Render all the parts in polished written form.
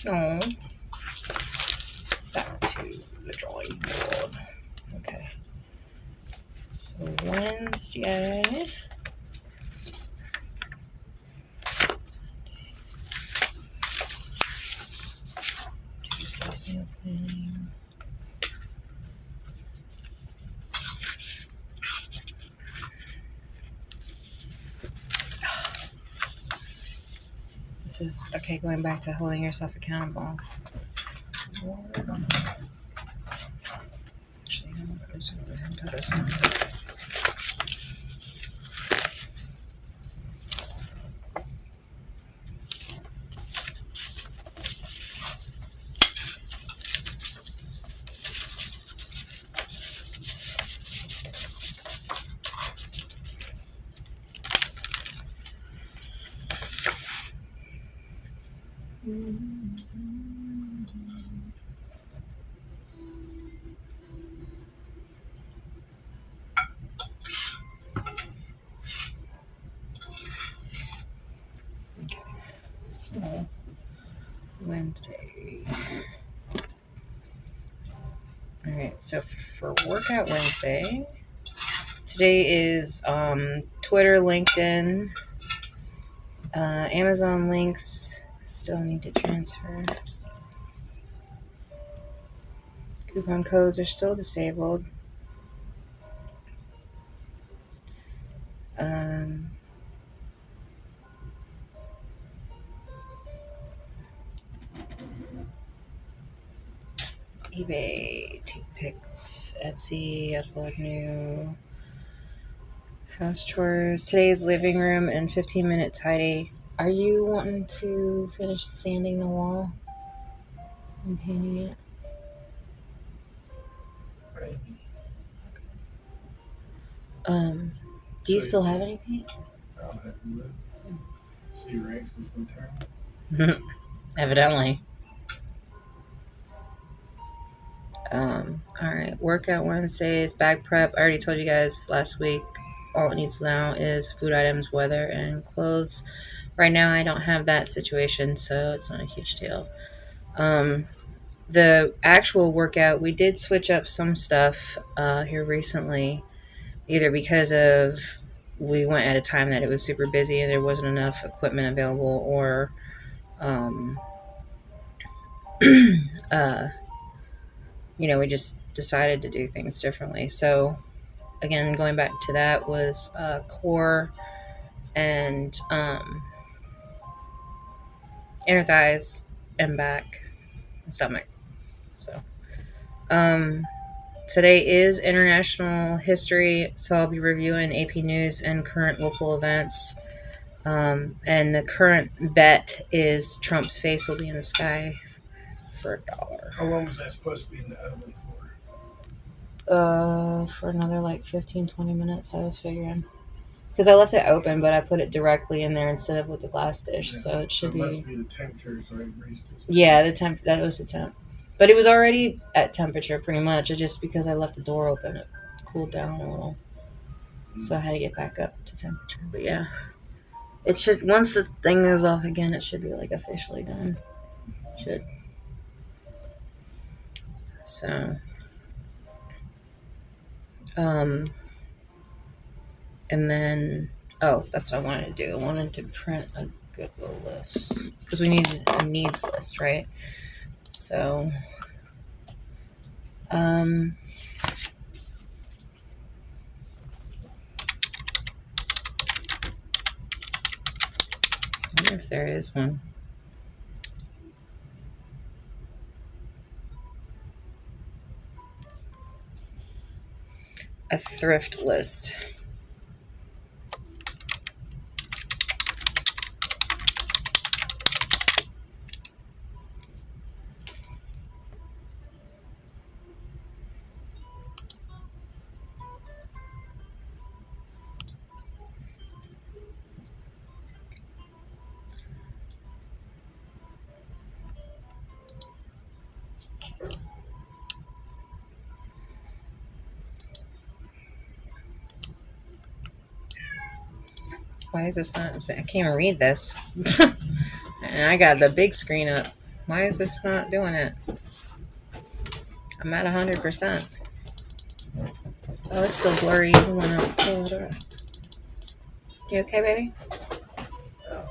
No. Back to the drawing board. Okay. So Wednesday. Tuesday's nail planning. This is, okay, going back to holding yourself accountable. Actually, I'm just going to go ahead and put this in. Wednesday. Alright, so for Workout Wednesday, today is Twitter, LinkedIn, Amazon links. Still need to transfer. Coupon codes are still disabled. eBay, take pics, Etsy, upload new, house chores. Today's living room and 15-minute tidy. Are you wanting to finish sanding the wall and painting it? Maybe. Do you still have any paint? I'll have you look. See Rex is in town. Evidently. Alright, Workout Wednesdays, bag prep. I already told you guys last week, all it needs now is food items, weather, and clothes. Right now I don't have that situation, so it's not a huge deal. The actual workout, we did switch up some stuff here recently, either because of we went at a time that it was super busy and there wasn't enough equipment available, or we just decided to do things differently. So again, going back to that was core and inner thighs and back and stomach. So today is International History, so I'll be reviewing AP News and current local events. And the current bet is Trump's face will be in the sky for $1. How long was that supposed to be in the oven For another like 15-20 minutes, I was figuring. Because I left it open, but I put it directly in there instead of with the glass dish, so it should be. Must be the temperature, so it reached its. Yeah, that was the temp. But it was already at temperature pretty much. It's just because I left the door open, it cooled down a little. So I had to get back up to temperature. But yeah, it should, once the thing goes off again, it should be like officially done. Should. So, and then, that's what I wanted to do. I wanted to print a Goodwill list because we need a needs list, right? So, I wonder if there is one. A thrift list. Why is this not? I can't even read this. And I got the big screen up. Why is this not doing it? I'm at 100%. Oh, it's still blurry even when I pull it up. You okay, baby? Oh.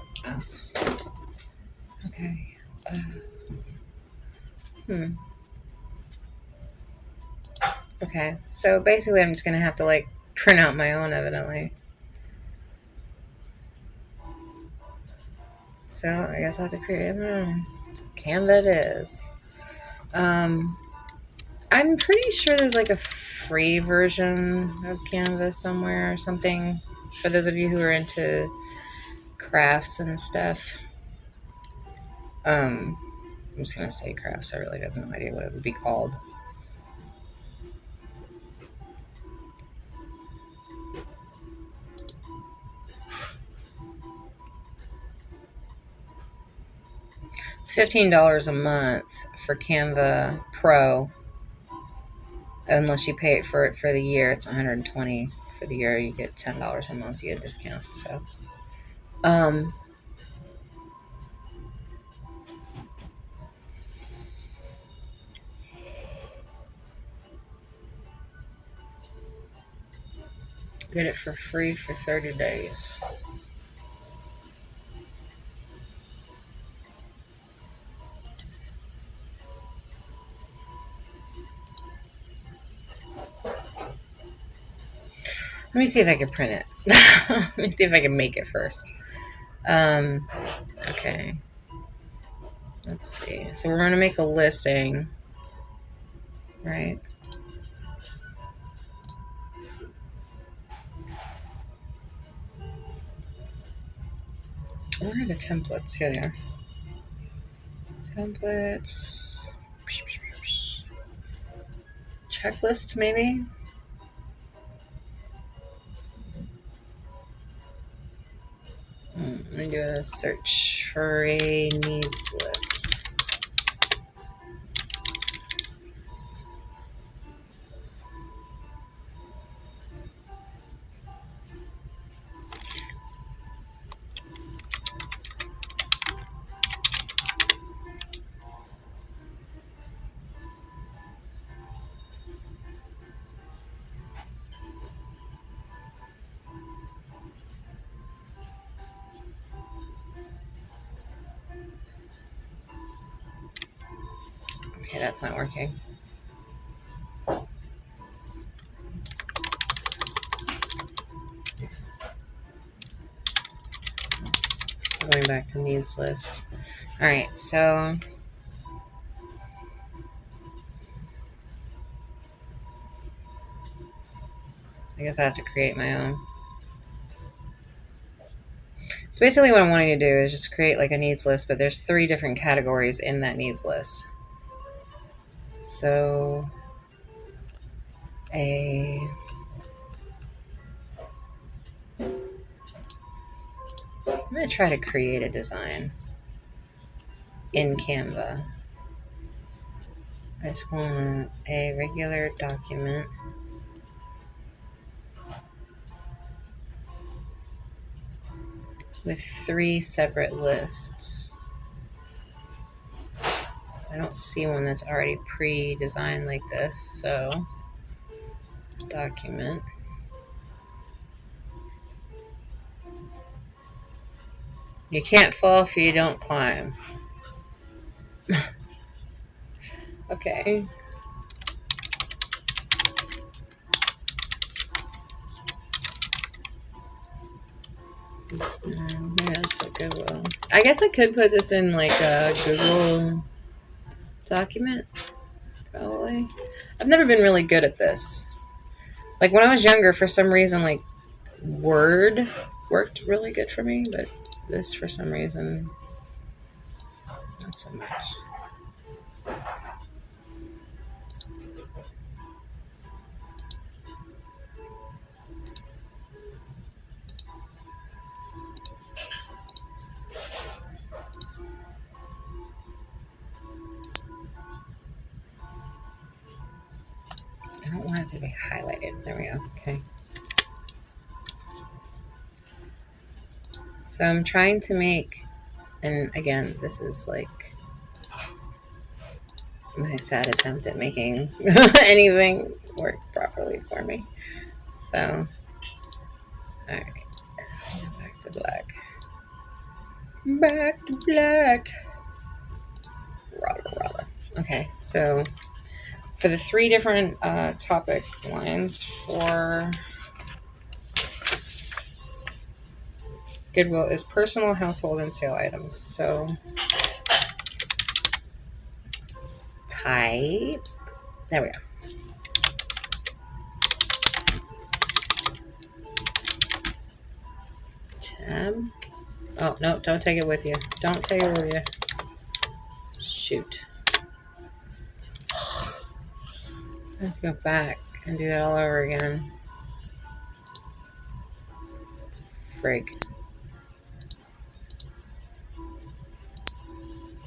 Okay. Okay. So basically, I'm just gonna have to like print out my own, evidently. So I guess I have to create my own. Canva it is. I'm pretty sure there's like a free version of Canva somewhere or something for those of you who are into crafts and stuff. I'm just gonna say crafts. I really have no idea what it would be called. It's $15 a month for Canva Pro. Unless you pay for it for the year, it's $120 for the year. You get $10 a month. You get a discount. So, get it for free for 30 days. Let me see if I can print it. Let me see if I can make it first. Okay. Let's see. So we're going to make a listing, right? Where are the templates? Here they are. Templates. Checklist, maybe? Let me do a search for a needs list. Okay, that's not working. Going back to needs list. All right, so I guess I have to create my own. So basically what I'm wanting to do is just create like a needs list, but there's 3 different categories in that needs list. So I'm going to try to create a design in Canva. I just want a regular document with 3 separate lists. I don't see one that's already pre-designed like this, so document. You can't fall if you don't climb. Okay. Maybe I'll just put Goodwill. I guess I could put this in like a Google document, probably. I've never been really good at this. Like when I was younger, for some reason, like Word worked really good for me, but this for some reason, not so much. I don't want it to be highlighted. There we go. Okay. So I'm trying to make, and again, this is like my sad attempt at making anything work properly for me. So, alright. Back to black. Back to black. Rada. Okay, so for the 3 different topic lines for Goodwill is personal, household, and sale items. So type. There we go. Tab. Oh, no, don't take it with you. Don't take it with you. Shoot. Let's go back and do that all over again. Frig.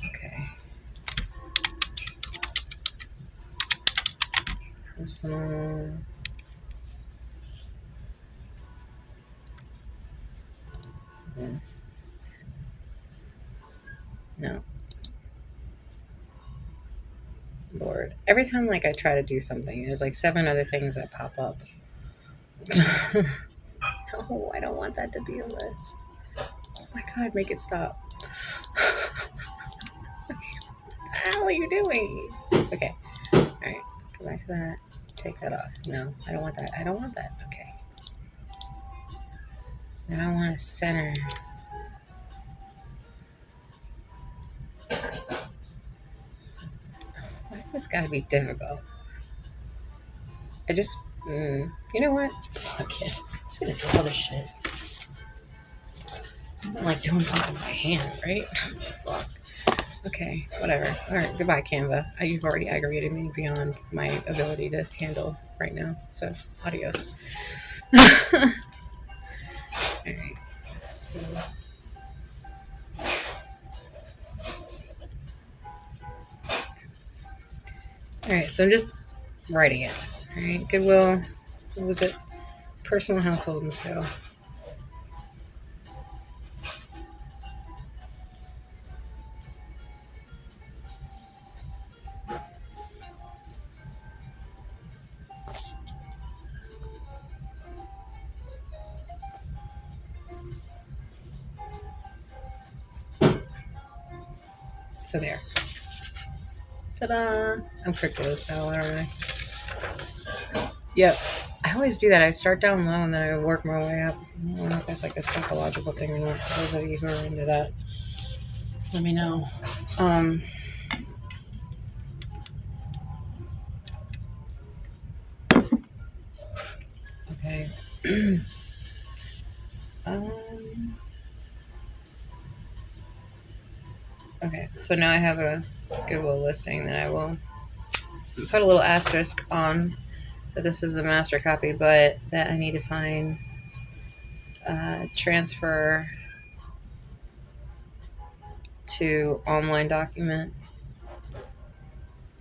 Okay. Personal. List. No. Lord. Every time like I try to do something, there's like 7 other things that pop up. No, I don't want that to be a list. Oh my god, make it stop. What the hell are you doing? Okay. Alright. Go back to that. Take that off. No, I don't want that. I don't want that. Okay. Now I want to center. Why does this gotta be difficult? I just, you know what? Fuck it. I'm just gonna draw this shit. I don't like doing something by hand, right? Fuck. Okay, whatever. Alright, goodbye, Canva. You've already aggravated me beyond my ability to handle right now. So, adios. Alright. So. Alright, so I'm just writing it. Alright, Goodwill. What was it? Personal, household, and sale. So there. Ta-da! I'm crypto style, aren't I? Yep. I always do that. I start down low and then I work my way up. I don't know if that's like a psychological thing or not. For those of you who are into that, let me know. Okay. Okay. So now I have a Goodwill listing that I will put a little asterisk on that this is the master copy, but that I need to find transfer to online document.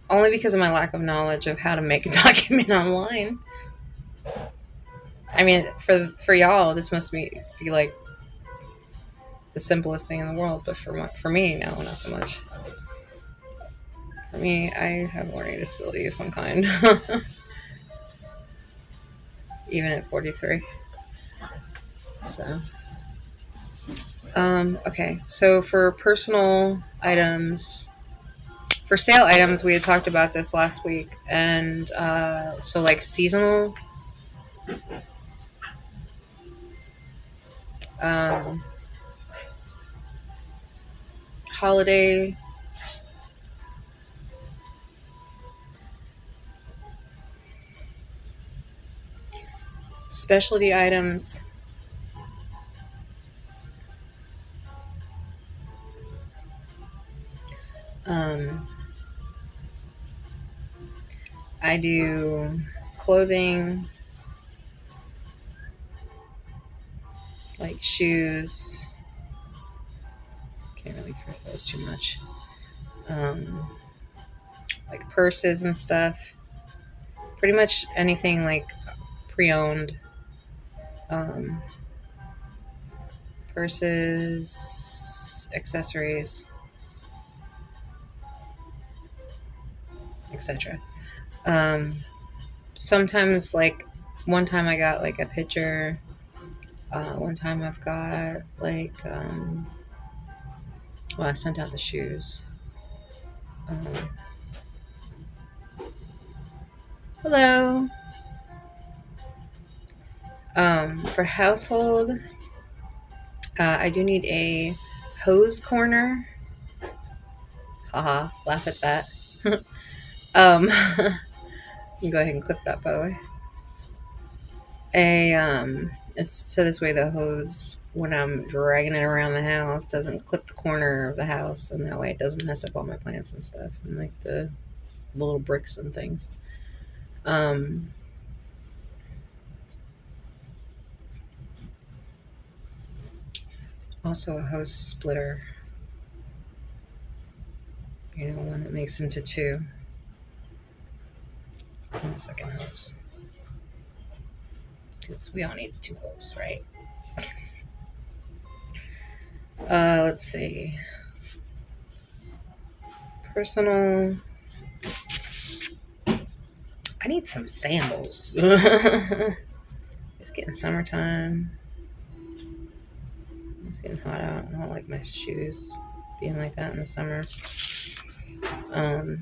Only because of my lack of knowledge of how to make a document online. I mean, for y'all, this must be like the simplest thing in the world, but for me, no, not so much. For me, I have a learning disability of some kind, even at 43. So, okay. So for personal items, for sale items, we had talked about this last week, and so like seasonal. Holiday, specialty items, I do clothing, like shoes. Can't really thrift those too much. Like purses and stuff. Pretty much anything like pre-owned. Purses, accessories. etc. Um, Sometimes, like, one time I got like a picture. One time I've got like, well, I sent out the shoes. Um, Hello. For household, I do need a hose corner. Haha, laugh at that. You go ahead and clip that, by the way. It's so this way the hose, when I'm dragging it around the house, doesn't clip the corner of the house, and that way it doesn't mess up all my plants and stuff, and like the little bricks and things. Um, Also a hose splitter. You know, one that makes into two. And a second hose. Because we all need two hoses, right? Let's see. Personal. I need some sandals. It's getting summertime. It's getting hot out. I don't like my shoes being like that in the summer. I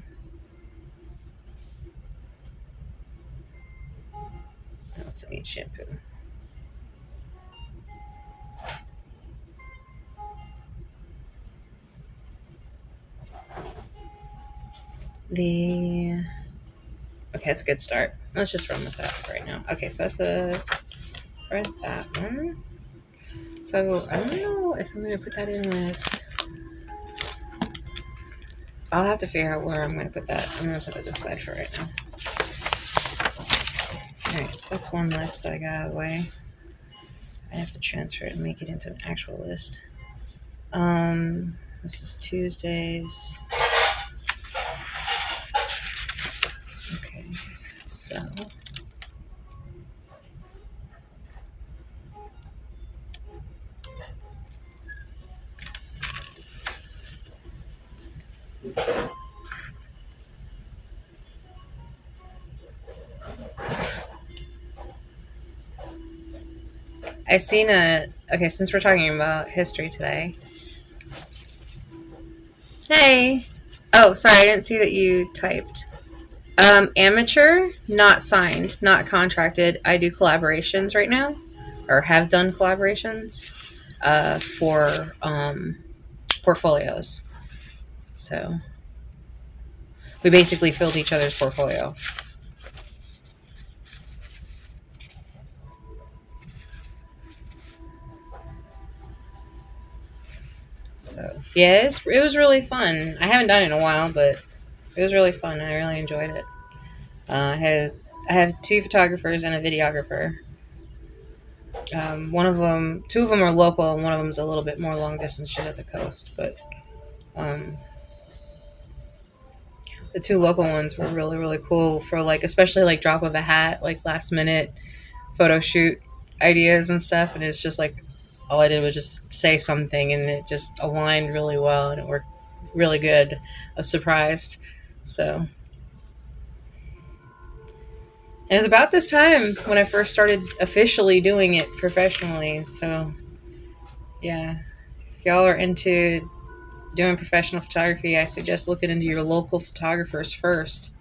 also need shampoo. Okay, that's a good start. Let's just run with that right now. Okay, so that's for that one. So I don't know if I'm gonna put that in with. I'll have to figure out where I'm gonna put that. I'm gonna put it this side for right now. Alright, so that's one list that I got out of the way. I have to transfer it and make it into an actual list. This is Tuesdays. Okay, so I seen okay, since we're talking about history today. Hey. Oh, sorry, I didn't see that you typed. Amateur, not signed, not contracted. I do collaborations right now, or have done collaborations for portfolios. So we basically filled each other's portfolio. So yeah, it was really fun. I haven't done it in a while, but it was really fun. I really enjoyed it. I have two photographers and a videographer. Two of them are local, and one of them's a little bit more long distance, just at the coast. But um, the two local ones were really really cool for, like, especially like drop of a hat, like last minute photo shoot ideas and stuff. And it's just like all I did was just say something, and it just aligned really well, and it worked really good. I was surprised. So it was about this time when I first started officially doing it professionally. So yeah, if y'all are into doing professional photography, I suggest looking into your local photographers first,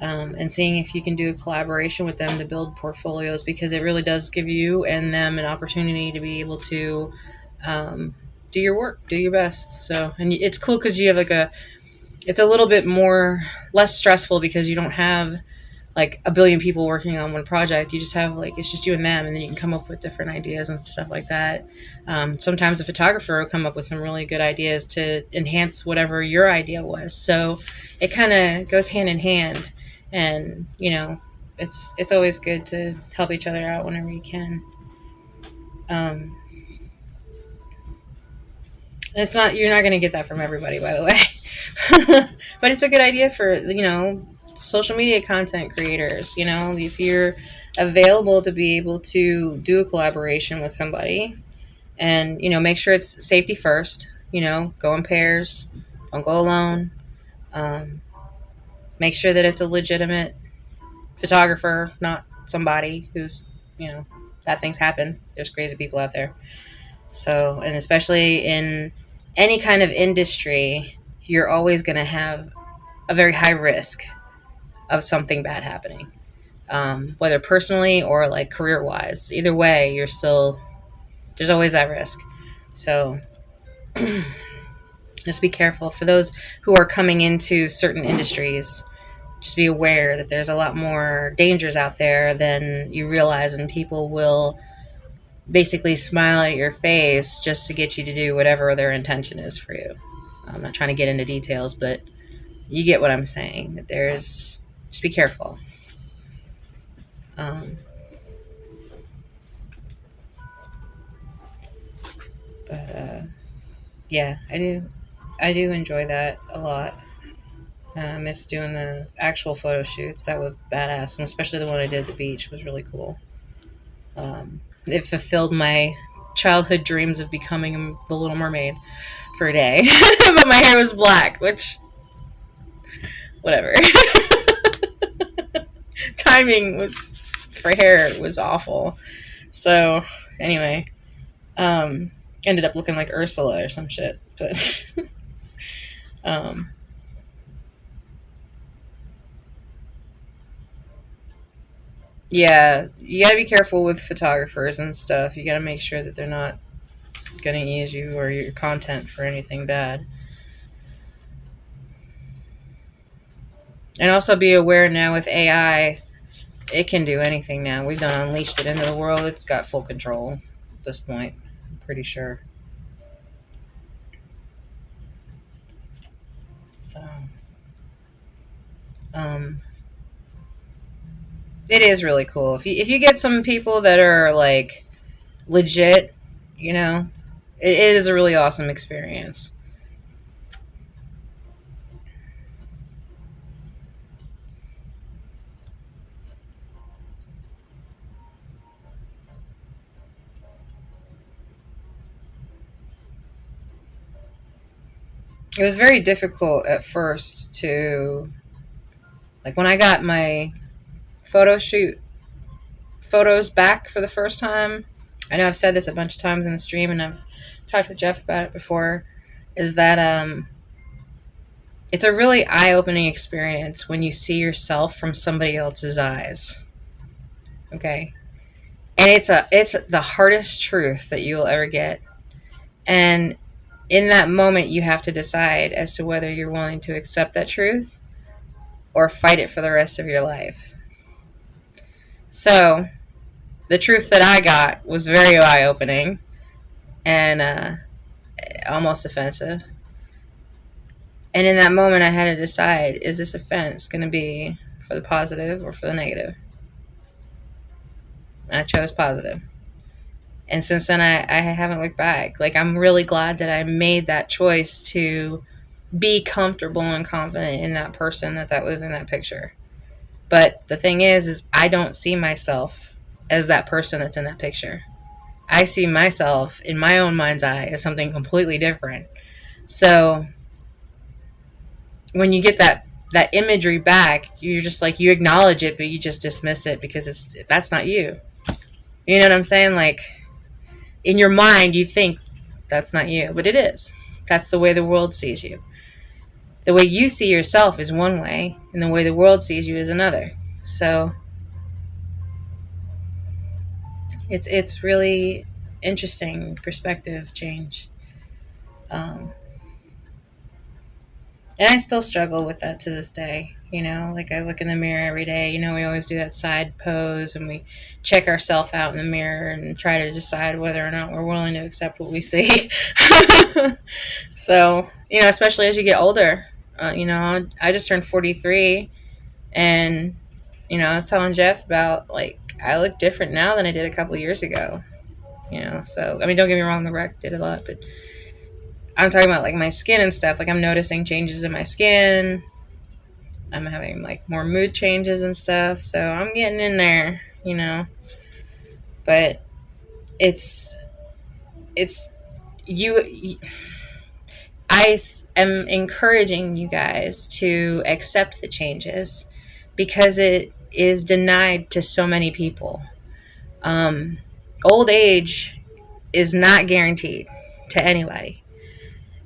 and seeing if you can do a collaboration with them to build portfolios, because it really does give you and them an opportunity to be able to do your work, do your best. So, and it's cool because you have it's a little bit more less stressful, because you don't have like a billion people working on one project. You just have, like, it's just you and them, and then you can come up with different ideas and stuff like that. Sometimes a photographer will come up with some really good ideas to enhance whatever your idea was. So it kind of goes hand in hand, and it's always good to help each other out whenever you can. Um, it's not You're not going to get that from everybody, by the way, but it's a good idea for social media content creators. If you're available to be able to do a collaboration with somebody, and make sure it's safety first. Go in pairs, don't go alone. um, Make sure that it's a legitimate photographer, not somebody who's, bad things happen. There's crazy people out there. So, and especially in any kind of industry, you're always going to have a very high risk of something bad happening, whether personally or like career wise. Either way, there's always that risk. So, just be careful for those who are coming into certain industries. Just be aware that there's a lot more dangers out there than you realize, and people will basically smile at your face just to get you to do whatever their intention is for you. I'm not trying to get into details, but you get what I'm saying. That there's just be careful. Um, but yeah, I do enjoy that a lot. I miss doing the actual photo shoots. That was badass, and especially the one I did at the beach was really cool. It fulfilled my childhood dreams of becoming the Little Mermaid for a day, but my hair was black, which whatever. Timing was for hair was awful. So anyway, ended up looking like Ursula or some shit. But um, yeah, you gotta be careful with photographers and stuff. You gotta make sure that they're not gonna use you or your content for anything bad. And also be aware now with AI, it can do anything now. We've done unleashed it into the world. It's got full control at this point. I'm pretty sure. So, um, it is really cool. If you get some people that are like legit, you know, it is a really awesome experience. It was very difficult at first to like when I got my photo shoot photos back for the first time. I know I've said this a bunch of times in the stream, and I've talked with Jeff about it before. Is that it's a really eye-opening experience when you see yourself from somebody else's eyes. Okay, and it's the hardest truth that you will ever get. And in that moment, you have to decide as to whether you're willing to accept that truth or fight it for the rest of your life. So the truth that I got was very eye-opening and almost offensive. And in that moment, I had to decide: is this offense going to be for the positive or for the negative? And I chose positive. And since then, I haven't looked back. Like, I'm really glad that I made that choice to be comfortable and confident in that person that was in that picture. But the thing is I don't see myself as that person that's in that picture. I see myself in my own mind's eye as something completely different. So when you get that imagery back, you're just like, you acknowledge it, but you just dismiss it because that's not you. You know what I'm saying? Like, in your mind, you think that's not you, but it is. That's the way the world sees you. The way you see yourself is one way, and the way the world sees you is another. So it's really interesting perspective change. Um, and I still struggle with that to this day. Like, I look in the mirror every day. We always do that side pose, and we check ourselves out in the mirror and try to decide whether or not we're willing to accept what we see. So, especially as you get older, I just turned 43, and, I was telling Jeff about, like, I look different now than I did a couple years ago. So, I mean, don't get me wrong, the rec did a lot, but I'm talking about, like, my skin and stuff. Like, I'm noticing changes in my skin. I'm having, like, more mood changes and stuff. So I'm getting in there, But it's you. am encouraging you guys to accept the changes because it is denied to so many people. Um, Old age is not guaranteed to anybody.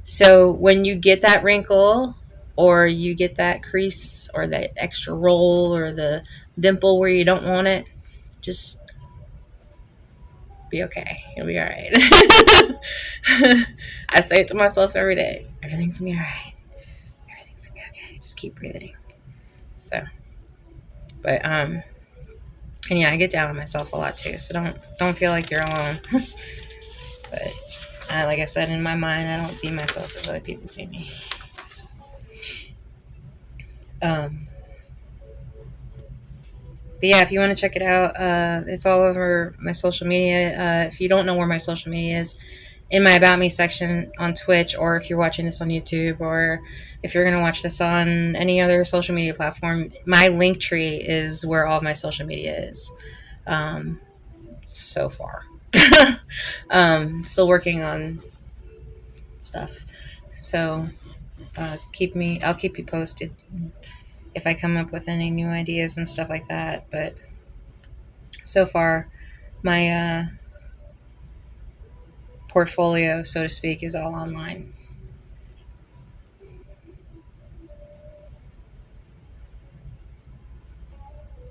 So when you get that wrinkle or you get that crease or that extra roll or the dimple where you don't want it, just be okay. You'll be all right. I say it to myself every day. Everything's gonna be all right. Everything's gonna be okay. Just keep breathing. So, but and yeah, I get down on myself a lot too. So don't feel like you're alone. But like I said, in my mind, I don't see myself as other people see me. So, but yeah, if you want to check it out, it's all over my social media. If you don't know where my social media is, in my About Me section on Twitch, or if you're watching this on YouTube, or if you're going to watch this on any other social media platform, my link tree is where all of my social media is. So far. Still working on stuff. So I'll keep you posted if I come up with any new ideas and stuff like that. But so far, my portfolio, so to speak, is all online.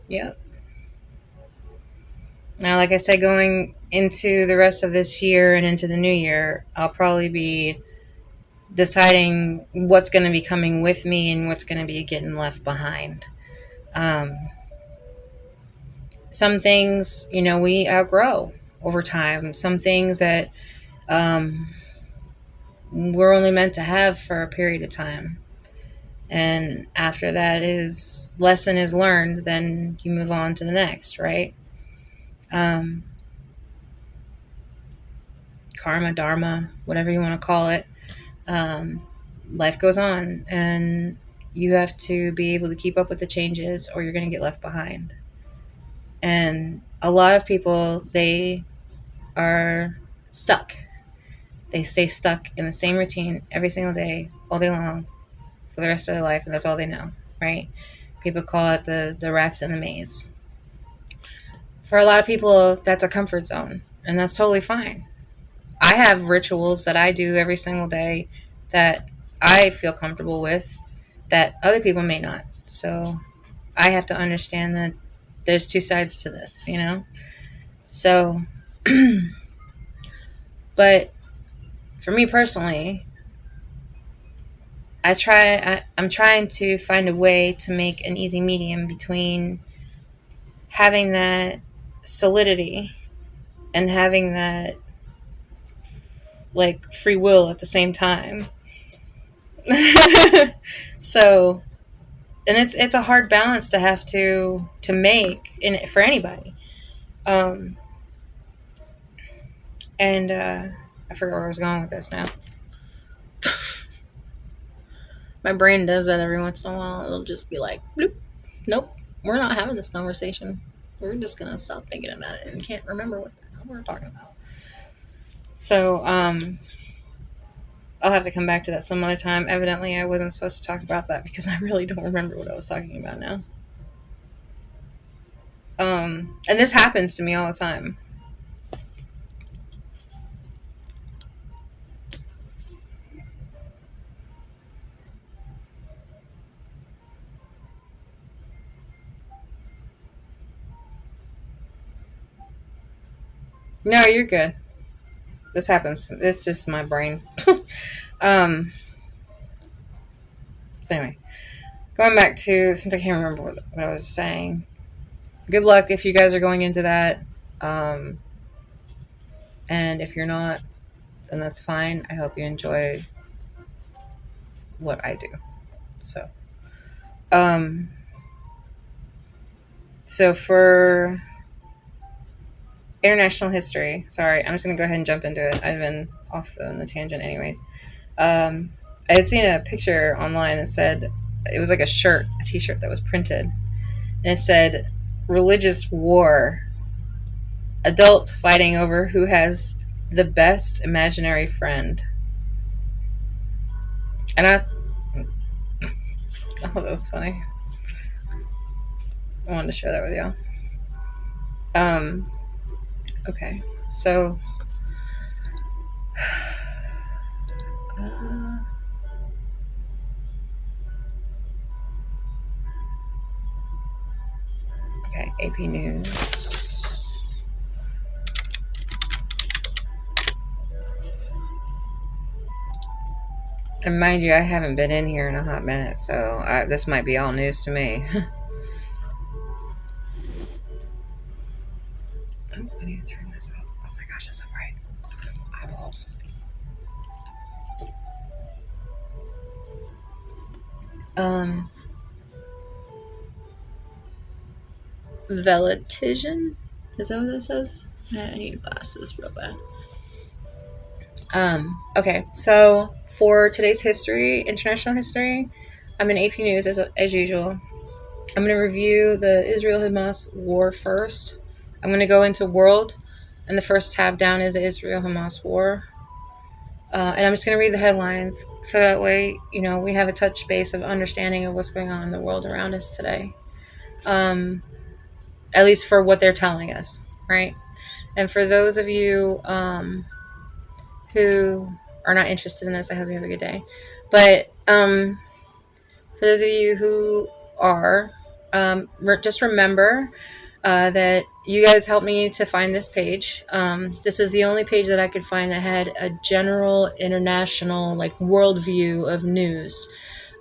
Yep. Now, like I said, going into the rest of this year and into the new year, I'll probably be deciding what's going to be coming with me and what's going to be getting left behind. Some things, we outgrow over time. Some things that we're only meant to have for a period of time. And after that lesson is learned, then you move on to the next, right? Karma, dharma, whatever you want to call it. Life goes on, and you have to be able to keep up with the changes or you're going to get left behind. And a lot of people, they are stuck. They stay stuck in the same routine every single day, all day long, for the rest of their life, and that's all they know, right? People call it the rats in the maze. For a lot of people, that's a comfort zone, and that's totally fine. I have rituals that I do every single day that I feel comfortable with that other people may not. So I have to understand that there's two sides to this, So, but for me personally, I'm trying to find a way to make an easy medium between having that solidity and having that like free will at the same time. So, and it's a hard balance to have to make for anybody. And I forgot where I was going with this now. My brain does that every once in a while. It'll just be like, bloop, nope, we're not having this conversation. We're just gonna stop thinking about it and can't remember what the hell we're talking about. So, I'll have to come back to that some other time. Evidently, I wasn't supposed to talk about that because I really don't remember what I was talking about now. And this happens to me all the time. No, you're good. This happens. It's just my brain. um. So anyway, going back to, since I can't remember what I was saying. Good luck if you guys are going into that. And if you're not, then that's fine. I hope you enjoy what I do. So for international history, sorry, I'm just going to go ahead and jump into it. I've been off on a tangent anyways. I had seen a picture online that said, it was like a t-shirt that was printed. And it said, religious war. Adults fighting over who has the best imaginary friend. And I thought that was funny. I wanted to share that with y'all. Okay, so uh, okay, AP News. And mind you, I haven't been in here in a hot minute, so this might be all news to me. Oh, I need to turn this up. Oh my gosh, that's so bright. Eyeballs. Velitision? Is that what it says? I need glasses real bad. Okay, so for today's history, international history, I'm in AP News as usual. I'm going to review the Israel-Hamas war first. I'm going to go into world, and the first tab down is the Israel-Hamas war. And I'm just going to read the headlines, so that way, we have a touch base of understanding of what's going on in the world around us today. At least for what they're telling us, right? And for those of you who are not interested in this, I hope you have a good day. But for those of you who are, just remember that you guys helped me to find this page. This is the only page that I could find that had a general international worldview of news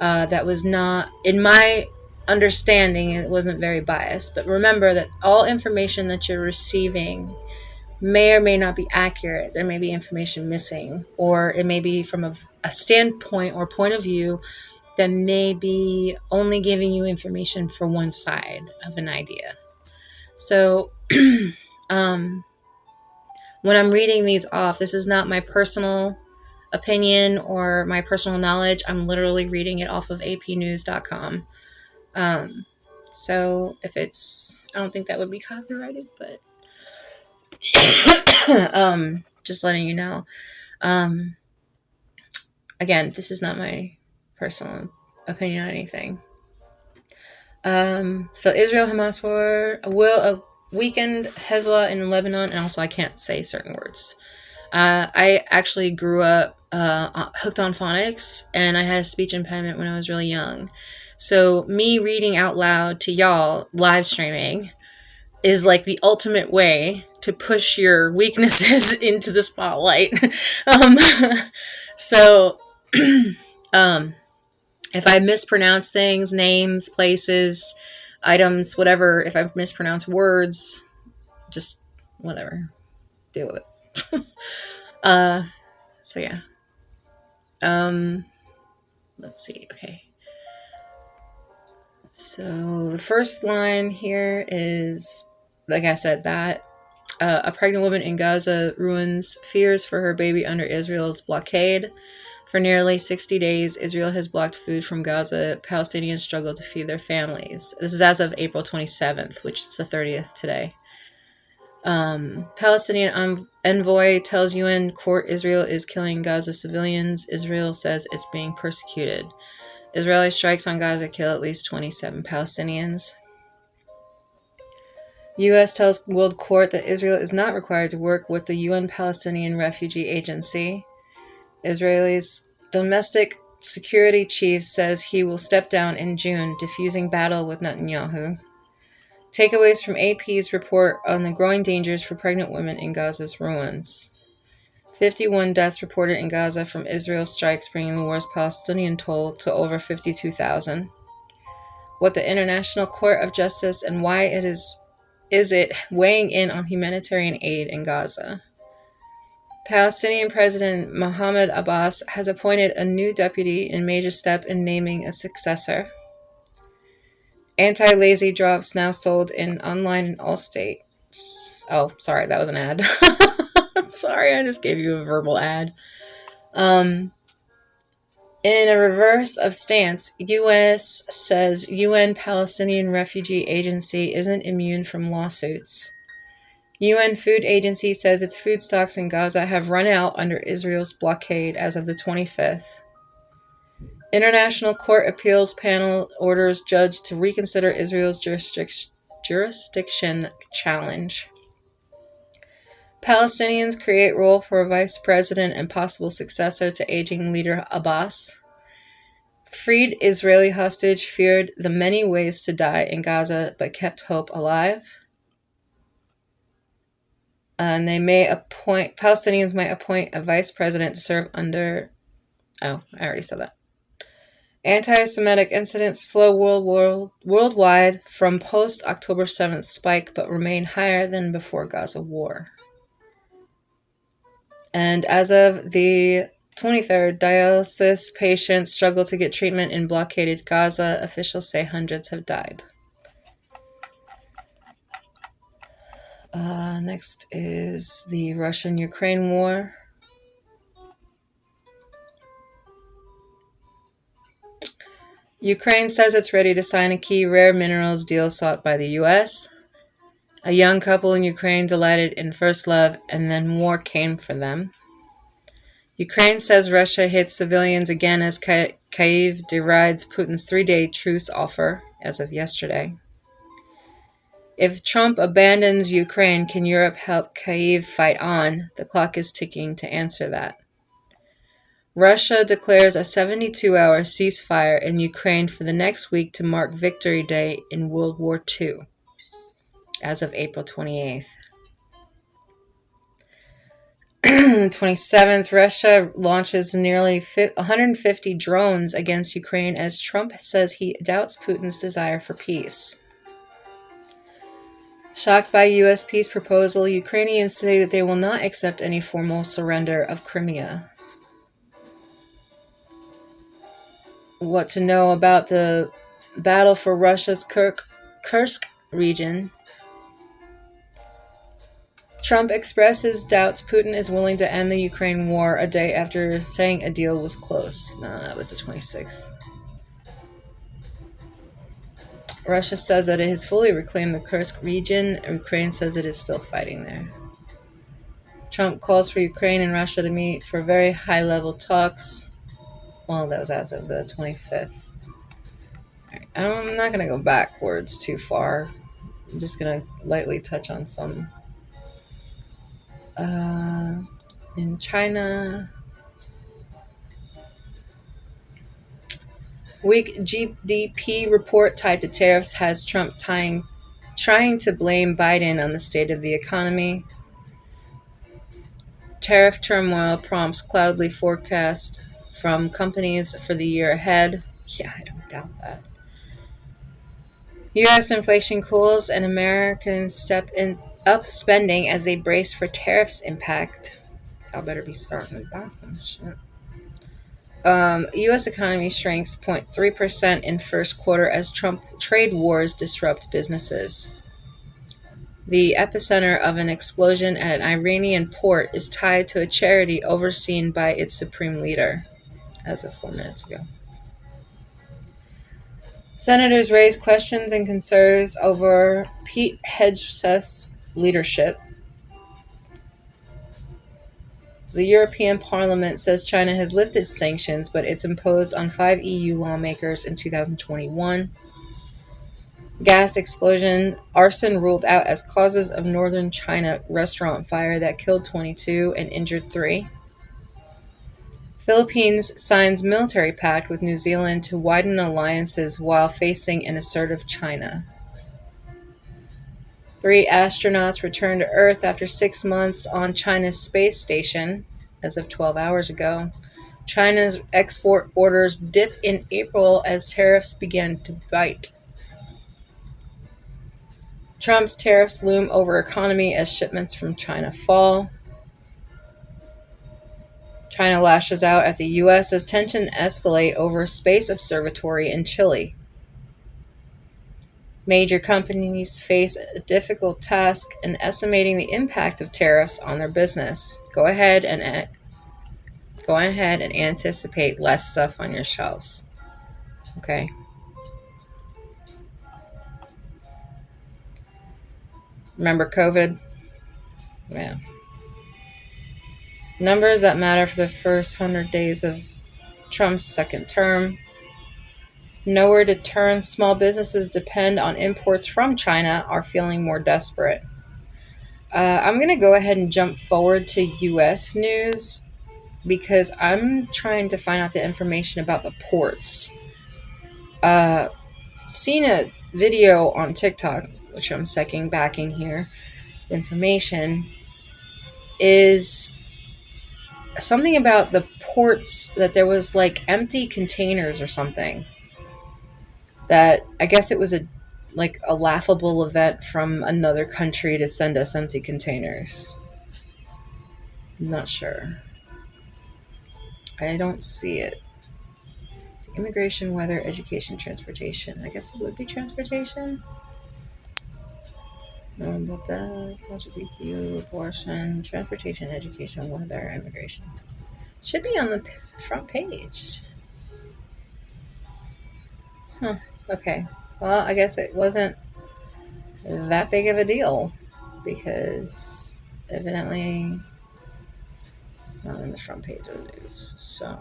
that was not, in my understanding, it wasn't very biased. But remember that all information that you're receiving may or may not be accurate. There may be information missing, or it may be from a standpoint or point of view that may be only giving you information for one side of an idea. So when I'm reading these off, this is not my personal opinion or my personal knowledge. I'm literally reading it off of apnews.com. So if I don't think that would be copyrighted, but just letting you know. Again, this is not my personal opinion on anything. So Israel-Hamas war will weakened Hezbollah in Lebanon, and also I can't say certain words. I actually grew up hooked on phonics, and I had a speech impediment when I was really young. So me reading out loud to y'all live streaming is like the ultimate way to push your weaknesses into the spotlight. So if I mispronounce things, names, places, items, whatever, if I mispronounce words, just whatever, deal with it. So yeah. Let's see. Okay. So the first line here is, like I said, that a pregnant woman in Gaza ruins fears for her baby under Israel's blockade. For nearly 60 days, Israel has blocked food from Gaza. Palestinians struggle to feed their families. This is as of April 27th, which is the 30th today. Palestinian envoy tells UN court Israel is killing Gaza civilians. Israel says it's being persecuted. Israeli strikes on Gaza kill at least 27 Palestinians. U.S. tells World Court that Israel is not required to work with the UN Palestinian Refugee Agency. Israel's domestic security chief says he will step down in June, diffusing battle with Netanyahu. Takeaways from AP's report on the growing dangers for pregnant women in Gaza's ruins. 51 deaths reported in Gaza from Israel strikes, bringing the war's Palestinian toll to over 52,000. What the International Court of Justice and why it is it weighing in on humanitarian aid in Gaza. Palestinian President Mahmoud Abbas has appointed a new deputy in major step in naming a successor. Anti-lazy drops now sold in online in all states. Oh, sorry, that was an ad. Sorry, I just gave you a verbal ad. In a reverse of stance, U.S. says UN Palestinian Refugee Agency isn't immune from lawsuits. UN Food Agency says its food stocks in Gaza have run out under Israel's blockade as of the 25th. International Court Appeals Panel orders judge to reconsider Israel's jurisdiction challenge. Palestinians create role for a vice president and possible successor to aging leader Abbas. Freed Israeli hostage feared the many ways to die in Gaza but kept hope alive. And Palestinians might appoint a vice president to serve under. Oh, I already said that. Anti-Semitic incidents slow worldwide from post-October 7th spike, but remain higher than before Gaza war. And as of the 23rd, dialysis patients struggle to get treatment in blockaded Gaza. Officials say hundreds have died. Next is the Russian-Ukraine war. Ukraine says it's ready to sign a key rare minerals deal sought by the U.S. A young couple in Ukraine delighted in first love, and then war came for them. Ukraine says Russia hits civilians again as Kyiv derides Putin's 3-day truce offer as of yesterday. If Trump abandons Ukraine, can Europe help Kyiv fight on? The clock is ticking to answer that. Russia declares a 72-hour ceasefire in Ukraine for the next week to mark Victory Day in World War II, as of April 28th. 27th, Russia launches nearly 150 drones against Ukraine as Trump says he doubts Putin's desire for peace. Shocked by U.S. peace proposal, Ukrainians say that they will not accept any formal surrender of Crimea. What to know about the battle for Russia's Kursk region. Trump expresses doubts Putin is willing to end the Ukraine war a day after saying a deal was close. No, that was the 26th. Russia says that it has fully reclaimed the Kursk region. Ukraine says it is still fighting there. Trump calls for Ukraine and Russia to meet for very high-level talks. Well, that was as of the 25th. Right. I'm not going to go backwards too far. I'm just going to lightly touch on some. In China, weak GDP report tied to tariffs has Trump trying to blame Biden on the state of the economy. Tariff turmoil prompts cloudly forecast from companies for the year ahead. Yeah, I don't doubt that. U.S. inflation cools and Americans step up spending as they brace for tariffs impact. Y'all better be starting to buy some shit. U.S. economy shrinks 0.3% in first quarter as Trump trade wars disrupt businesses. The epicenter of an explosion at an Iranian port is tied to a charity overseen by its supreme leader, as of 4 minutes ago. Senators raise questions and concerns over Pete Hegseth's leadership. The European Parliament says China has lifted sanctions, but it's imposed on 5 EU lawmakers in 2021. Gas explosion, arson ruled out as causes of northern China restaurant fire that killed 22 and injured 3. Philippines signs military pact with New Zealand to widen alliances while facing an assertive China. 3 astronauts returned to Earth after 6 months on China's space station, as of 12 hours ago. China's export orders dip in April as tariffs began to bite. Trump's tariffs loom over economy as shipments from China fall. China lashes out at the U.S. as tension escalate over space observatory in Chile. Major companies face a difficult task in estimating the impact of tariffs on their business. Go ahead and anticipate less stuff on your shelves. Okay? Remember COVID? Yeah. Numbers that matter for the first 100 days of Trump's second term. Nowhere to turn. Small businesses depend on imports from China are feeling more desperate. I'm going to go ahead and jump forward to U.S. news because I'm trying to find out the information about the ports. Seen a video on TikTok, which I'm backing here. The information is something about the ports, that there was like empty containers or something. That I guess it was a laughable event from another country to send us empty containers. I'm not sure. I don't see it. It's immigration, weather, education, transportation. I guess it would be transportation. No, but that's LGBTQ, abortion, transportation, education, weather, immigration. Should be on the front page. Huh. Okay. Well, I guess it wasn't that big of a deal because evidently it's not in the front page of the news. So,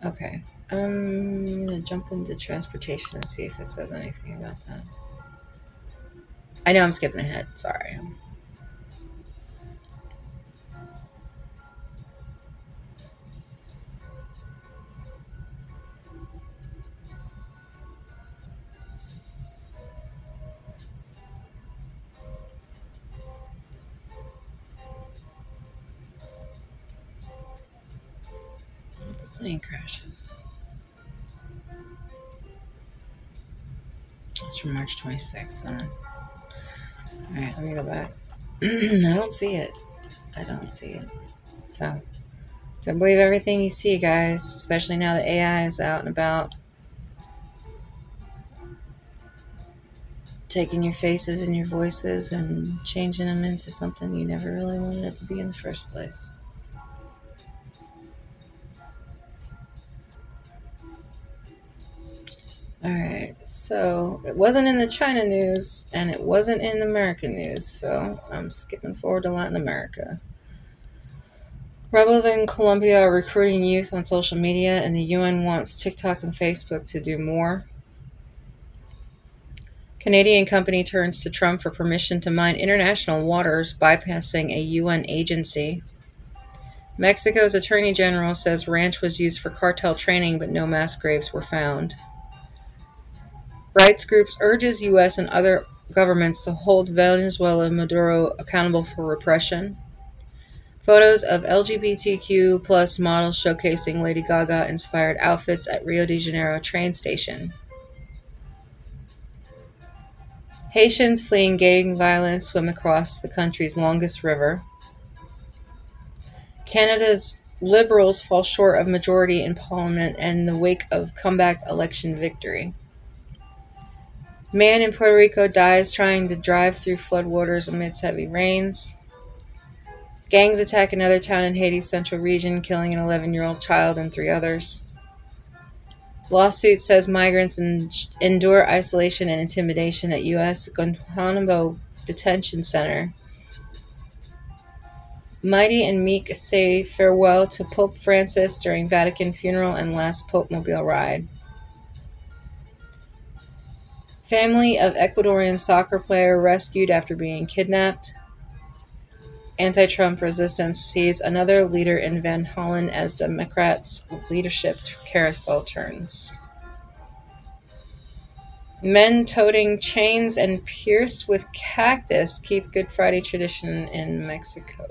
okay. I'm going to jump into transportation and see if it says anything about that. I know I'm skipping ahead. Sorry. The plane crashes. It's from March 26th. Alright, let me go back. I don't see it. I don't see it. So, don't believe everything you see, guys, especially now that AI is out and about. Taking your faces and your voices and changing them into something you never really wanted it to be in the first place. Alright, so it wasn't in the China news and it wasn't in American news, so I'm skipping forward to Latin America. Rebels in Colombia are recruiting youth on social media, and the UN wants TikTok and Facebook to do more. Canadian company turns to Trump for permission to mine international waters, bypassing a UN agency. Mexico's Attorney General says ranch was used for cartel training, but no mass graves were found. Rights groups urges U.S. and other governments to hold Venezuela Maduro accountable for repression. Photos of LGBTQ plus models showcasing Lady Gaga-inspired outfits at Rio de Janeiro train station. Haitians fleeing gang violence swim across the country's longest river. Canada's Liberals fall short of majority in Parliament in the wake of comeback election victory. Man in Puerto Rico dies trying to drive through floodwaters amidst heavy rains. Gangs attack another town in Haiti's central region, killing an 11-year-old child and 3 others. Lawsuit says migrants endure isolation and intimidation at U.S. Guantanamo Detention Center. Mighty and Meek say farewell to Pope Francis during Vatican funeral and last Pope Mobile ride. Family of Ecuadorian soccer player rescued after being kidnapped. Anti-Trump resistance sees another leader in Van Hollen as Democrats' leadership carousel turns. Men toting chains and pierced with cactus keep Good Friday tradition in Mexico.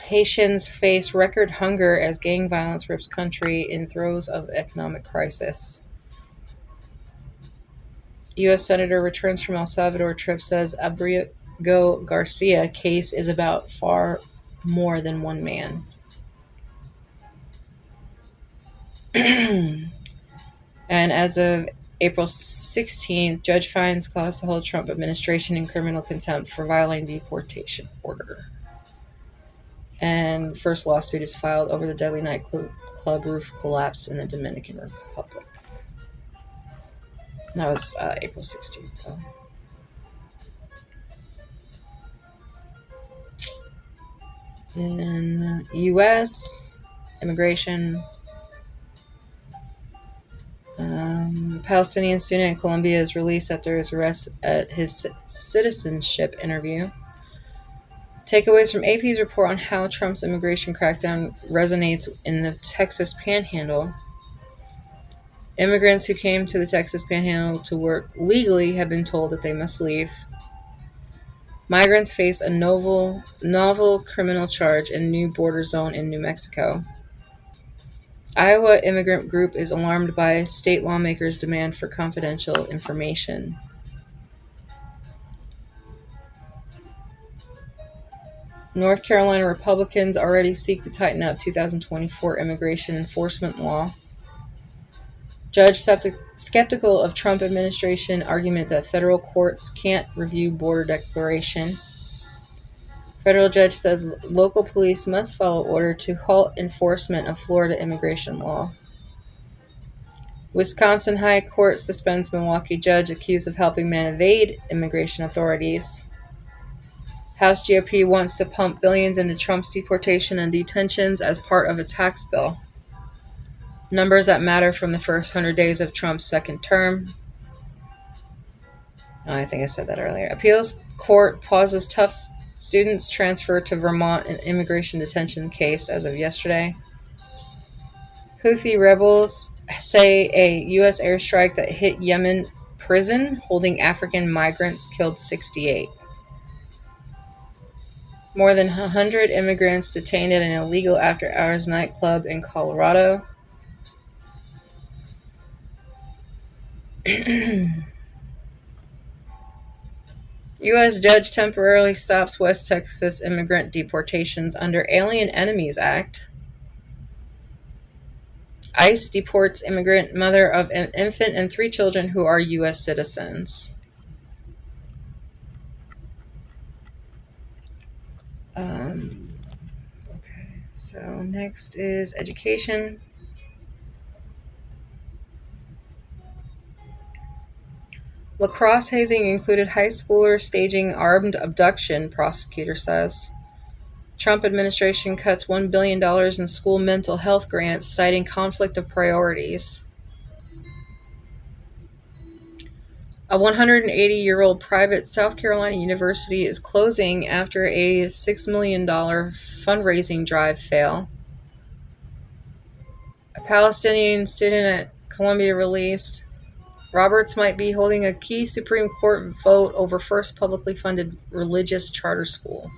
Haitians face record hunger as gang violence rips country in throes of economic crisis. U.S. Senator returns from El Salvador trip, says Abrigo Garcia case is about far more than one man. And as of April 16th, judge finds cause to hold Trump administration in criminal contempt for violating deportation order. And first lawsuit is filed over the deadly nightclub roof collapse in the Dominican Republic. That was April 16th, though. In U.S., immigration. Palestinian student in Colombia is released after his arrest at his citizenship interview. Takeaways from AP's report on how Trump's immigration crackdown resonates in the Texas Panhandle. Immigrants who came to the Texas Panhandle to work legally have been told that they must leave. Migrants face a novel criminal charge in new border zone in New Mexico. Iowa immigrant group is alarmed by state lawmakers' demand for confidential information. North Carolina Republicans already seek to tighten up 2024 immigration enforcement law. Judge skeptical of Trump administration argument that federal courts can't review border declaration. Federal judge says local police must follow order to halt enforcement of Florida immigration law. Wisconsin High Court suspends Milwaukee judge accused of helping man evade immigration authorities. House GOP wants to pump billions into Trump's deportation and detentions as part of a tax bill. Numbers that matter from the first 100 days of Trump's second term. Oh, I think I said that earlier. Appeals court pauses Tufts students transfer to Vermont in immigration detention case as of yesterday. Houthi rebels say a U.S. airstrike that hit Yemen prison holding African migrants killed 68. More than 100 immigrants detained at an illegal after-hours nightclub in Colorado. U.S. judge temporarily stops West Texas immigrant deportations under Alien Enemies Act. ICE deports immigrant mother of an infant and 3 children who are U.S. citizens. Okay, so next is education. Lacrosse hazing included high schoolers staging armed abduction, prosecutor says. Trump administration cuts $1 billion in school mental health grants, citing conflict of priorities. A 180-year-old private South Carolina university is closing after a $6 million fundraising drive fail. A Palestinian student at Columbia released. Roberts might be holding a key Supreme Court vote over first publicly funded religious charter school.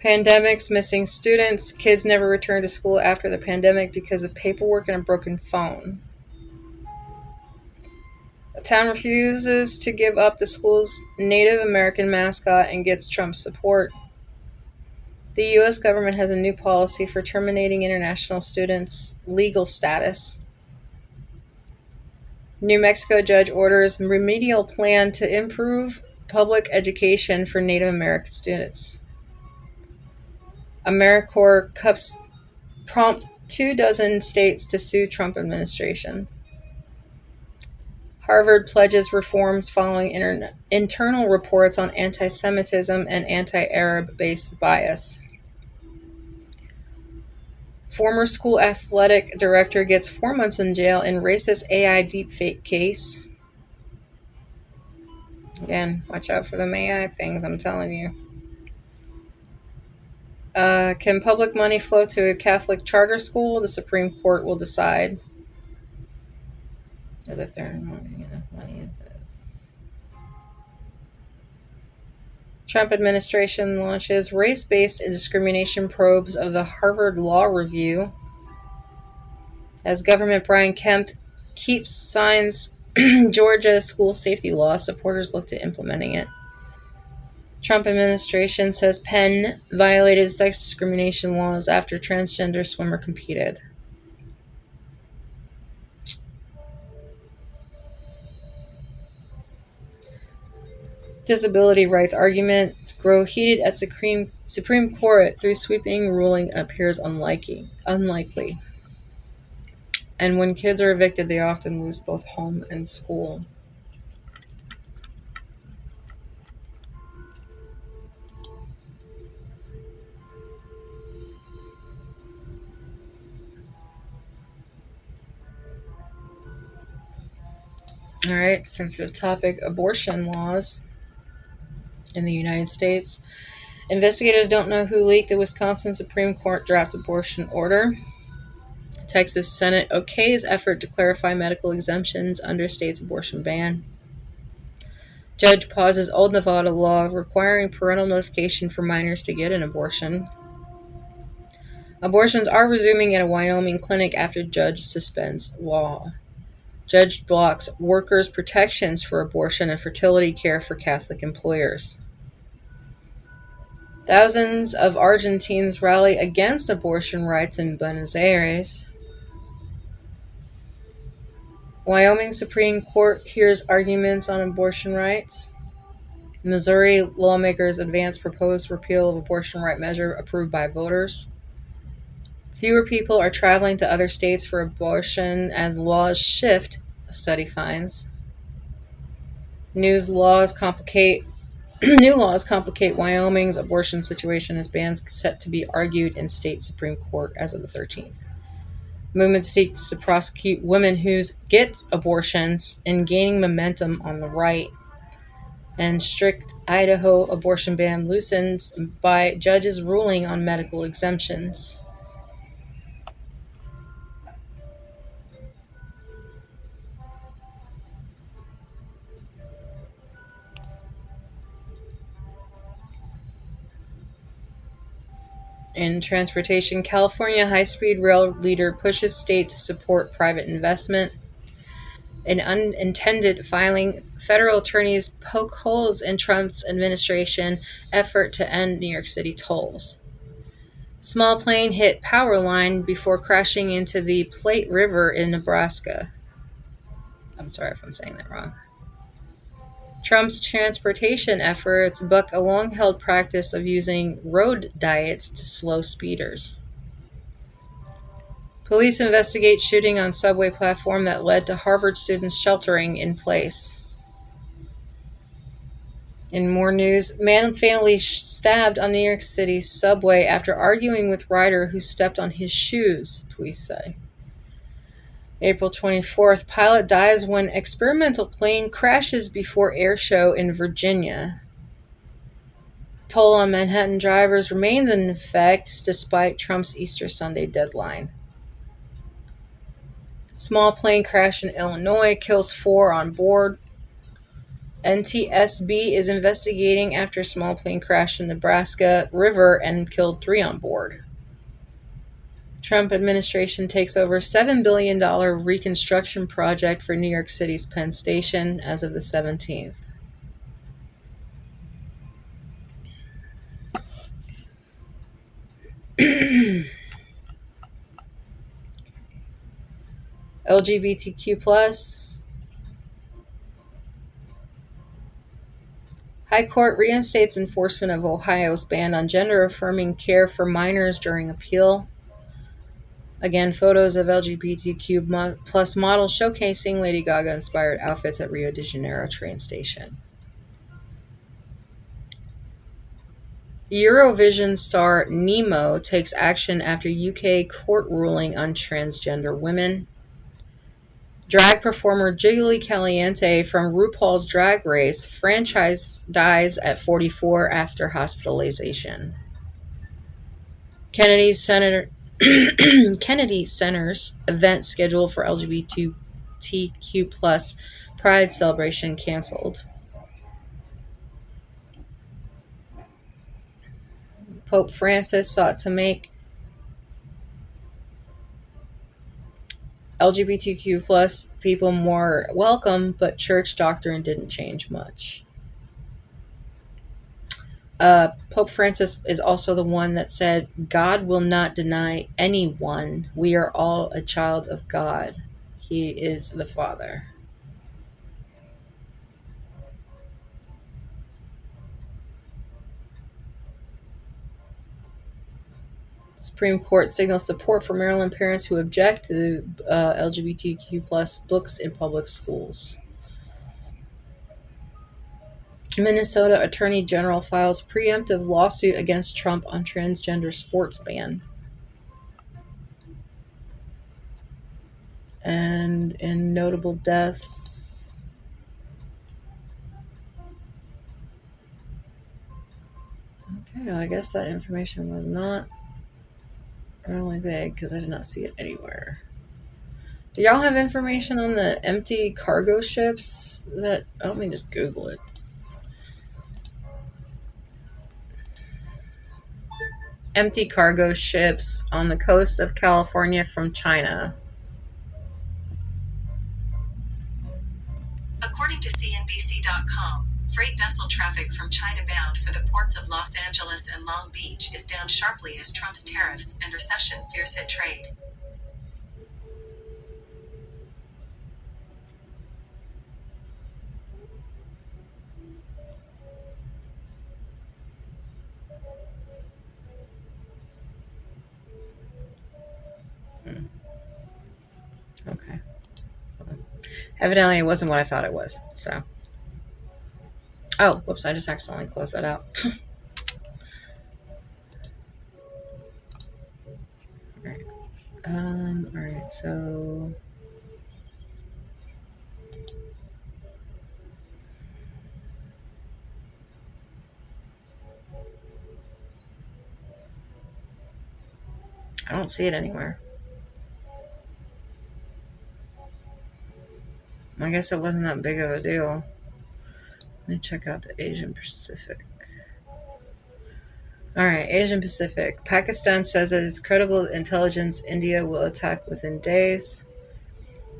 Pandemics, missing students. Kids never return to school after the pandemic because of paperwork and a broken phone. The town refuses to give up the school's Native American mascot and gets Trump's support. The U.S. government has a new policy for terminating international students' legal status. New Mexico judge orders remedial plan to improve public education for Native American students. AmeriCorps cups prompt 24 states to sue Trump administration. Harvard pledges reforms following internal reports on anti-Semitism and anti-Arab-based bias. Former school athletic director gets 4 months in jail in racist AI deepfake case. Again, watch out for them AI things, I'm telling you. Can public money flow to a Catholic charter school? The Supreme Court will decide. As if they're not getting enough money into this. Trump administration launches race-based discrimination probes of the Harvard Law Review. As government Brian Kemp keeps signs Georgia school safety law, supporters look to implementing it. Trump administration says Penn violated sex discrimination laws after transgender swimmer competed. Disability rights arguments grow heated at Supreme Supreme Court, through sweeping ruling, appears unlikely. And when kids are evicted, they often lose both home and school. All right, sensitive topic, abortion laws in the United States. Investigators don't know who leaked the Wisconsin Supreme Court draft abortion order. Texas Senate okays effort to clarify medical exemptions under state's abortion ban. Judge pauses old Nevada law requiring parental notification for minors to get an abortion. Abortions are resuming at a Wyoming clinic after judge suspends law. Judge blocks workers' protections for abortion and fertility care for Catholic employers. Thousands of Argentines rally against abortion rights in Buenos Aires. Wyoming Supreme Court hears arguments on abortion rights. Missouri lawmakers advance proposed repeal of abortion right measure approved by voters. Fewer people are traveling to other states for abortion as laws shift, a study finds. New laws complicate Wyoming's abortion situation as bans set to be argued in state Supreme Court as of the 13th. Movement seeks to prosecute women who get abortions and gaining momentum on the right. And strict Idaho abortion ban loosens by judges ruling on medical exemptions. In transportation, California high-speed rail leader pushes state to support private investment. An unintended filing, federal attorneys poke holes in Trump's administration effort to end New York City tolls. Small plane hit power line before crashing into the Plate River in Nebraska. I'm sorry if I'm saying that wrong. Trump's transportation efforts buck a long-held practice of using road diets to slow speeders. Police investigate shooting on subway platform that led to Harvard students sheltering in place. In more news, man and family stabbed on New York City's subway after arguing with rider who stepped on his shoes, police say. April 24th, pilot dies when experimental plane crashes before air show in Virginia. Toll on Manhattan drivers remains in effect despite Trump's Easter Sunday deadline. Small plane crash in Illinois kills 4 on board. NTSB is investigating after small plane crash in Nebraska River and killed 3 on board. Trump administration takes over $7 billion reconstruction project for New York City's Penn Station as of the 17th. LGBTQ+. High Court reinstates enforcement of Ohio's ban on gender-affirming care for minors during appeal. Again, photos of LGBTQ plus models showcasing Lady Gaga-inspired outfits at Rio de Janeiro train station. Eurovision star Nemo takes action after UK court ruling on transgender women. Drag performer Jiggly Caliente from RuPaul's Drag Race franchise dies at 44 after hospitalization. Kennedy Center's event scheduled for LGBTQ plus Pride celebration canceled. Pope Francis sought to make LGBTQ plus people more welcome, but church doctrine didn't change much. Pope Francis is also the one that said, God will not deny anyone. We are all a child of God. He is the Father. Supreme Court signals support for Maryland parents who object to LGBTQ plus books in public schools. Minnesota Attorney General files preemptive lawsuit against Trump on transgender sports ban. And in notable deaths, okay, well, I guess that information was not really big because I did not see it anywhere. Do y'all have information on the empty cargo ships that, let me just Google it. Empty cargo ships on the coast of California from China. According to CNBC.com, freight vessel traffic from China bound for the ports of Los Angeles and Long Beach is down sharply as Trump's tariffs and recession fears hit trade. Okay. Evidently, it wasn't what I thought it was. So, oh, whoops! I just accidentally closed that out. All right. All right. So, I don't see it anywhere. I guess it wasn't that big of a deal. Let me check out the Asian Pacific. All right, Asian Pacific. Pakistan says that its credible intelligence India will attack within days.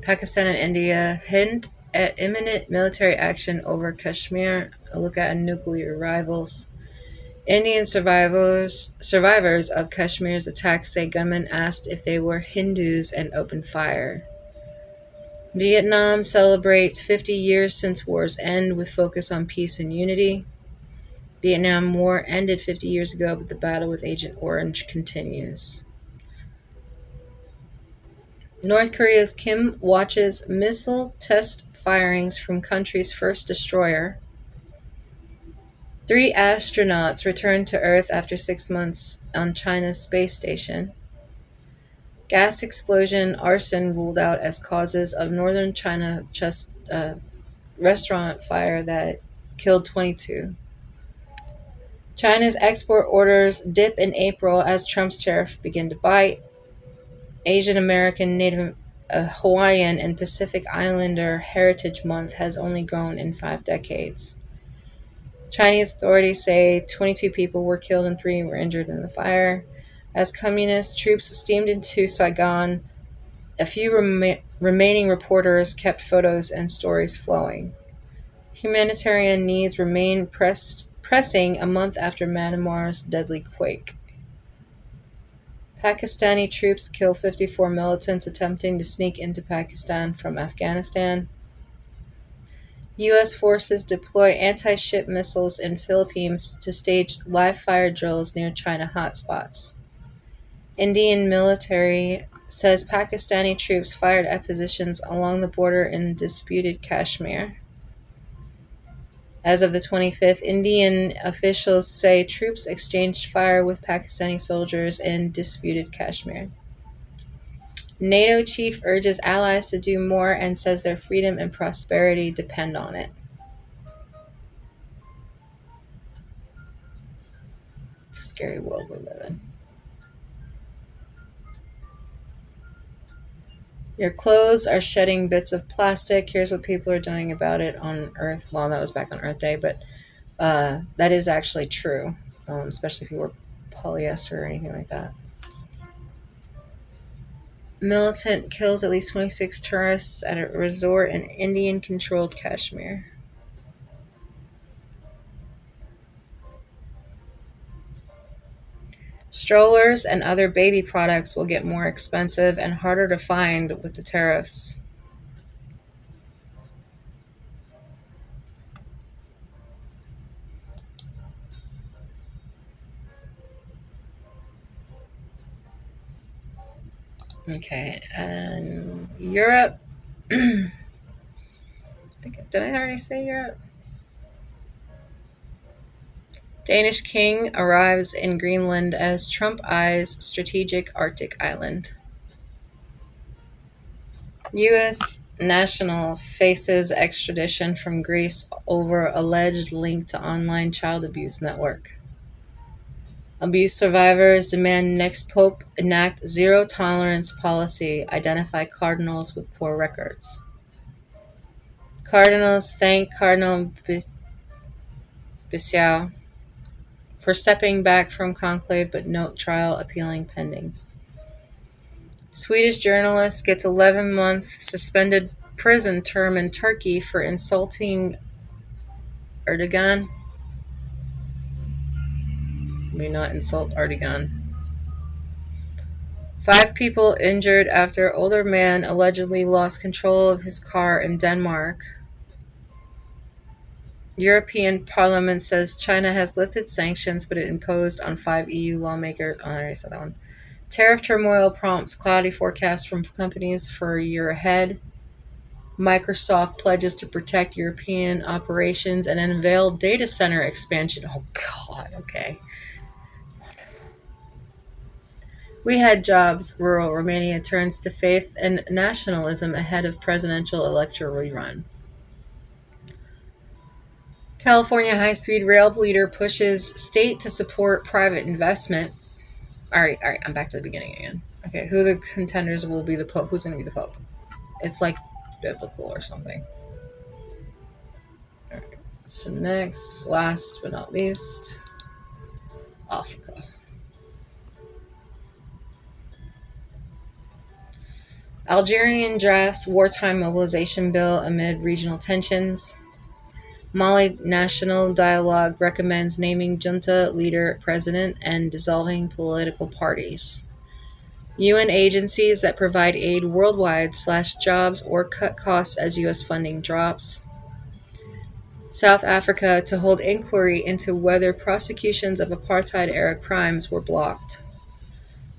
Pakistan and India hint at imminent military action over Kashmir. A look at nuclear rivals. Indian survivors of Kashmir's attacks say gunmen asked if they were Hindus and opened fire. Vietnam celebrates 50 years since war's end with focus on peace and unity. Vietnam War ended 50 years ago, but the battle with Agent Orange continues. North Korea's Kim watches missile test firings from country's first destroyer. 3 astronauts returned to Earth after 6 months on China's space station. Gas explosion, arson ruled out as causes of northern China restaurant fire that killed 22. China's export orders dip in April as Trump's tariff begin to bite. Asian American, Native Hawaiian, and Pacific Islander Heritage Month has only grown in 5 decades. Chinese authorities say 22 people were killed and 3 were injured in the fire. As communist troops steamed into Saigon, a few remaining reporters kept photos and stories flowing. Humanitarian needs remain pressing a month after Myanmar's deadly quake. Pakistani troops kill 54 militants attempting to sneak into Pakistan from Afghanistan. U.S. forces deploy anti-ship missiles in Philippines to stage live-fire drills near China hotspots. Indian military says Pakistani troops fired at positions along the border in disputed Kashmir. As of the 25th, Indian officials say troops exchanged fire with Pakistani soldiers in disputed Kashmir. NATO chief urges allies to do more and says their freedom and prosperity depend on it. It's a scary world we live in. Your clothes are shedding bits of plastic. Here's what people are doing about it on Earth. Well, that was back on Earth Day, but that is actually true, especially if you wear polyester or anything like that. Militant kills at least 26 tourists at a resort in Indian-controlled Kashmir. Strollers and other baby products will get more expensive and harder to find with the tariffs. Okay, and Europe. Did I already say Europe? Danish king arrives in Greenland as Trump eyes strategic Arctic island. U.S. national faces extradition from Greece over alleged link to online child abuse network. Abuse survivors demand next pope enact zero tolerance policy, identify cardinals with poor records. Cardinals thank Cardinal Bissau for stepping back from conclave but note trial appealing pending. Swedish journalist gets 11-month suspended prison term in Turkey for insulting Erdogan. May not insult Erdogan. 5 people injured after older man allegedly lost control of his car in Denmark. European Parliament says China has lifted sanctions, but it imposed on 5 EU lawmakers. Oh, I already said that one. Tariff turmoil prompts cloudy forecast from companies for a year ahead. Microsoft pledges to protect European operations and unveil data center expansion. Oh, God, okay. We had jobs. Rural Romania turns to faith and nationalism ahead of presidential election rerun. California high-speed rail leader pushes state to support private investment. All right, I'm back to the beginning again. Okay, who the contenders will be the pope? Who's going to be the pope? It's like biblical or something. All right, so next, last but not least, Africa. Algerian drafts wartime mobilization bill amid regional tensions. Mali National Dialogue recommends naming junta leader president and dissolving political parties. UN agencies that provide aid worldwide slash jobs or cut costs as U.S. funding drops. South Africa to hold inquiry into whether prosecutions of apartheid-era crimes were blocked.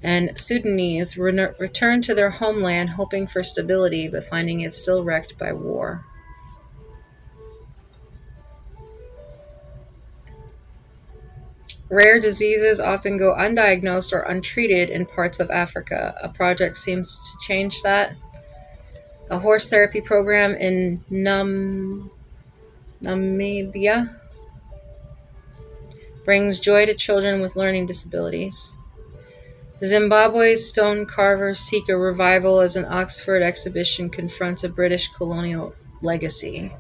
And Sudanese return to their homeland hoping for stability but finding it still wrecked by war. Rare diseases often go undiagnosed or untreated in parts of Africa. A project seems to change that. A horse therapy program in Namibia brings joy to children with learning disabilities. Zimbabwe's stone carvers seek a revival as an Oxford exhibition confronts a British colonial legacy.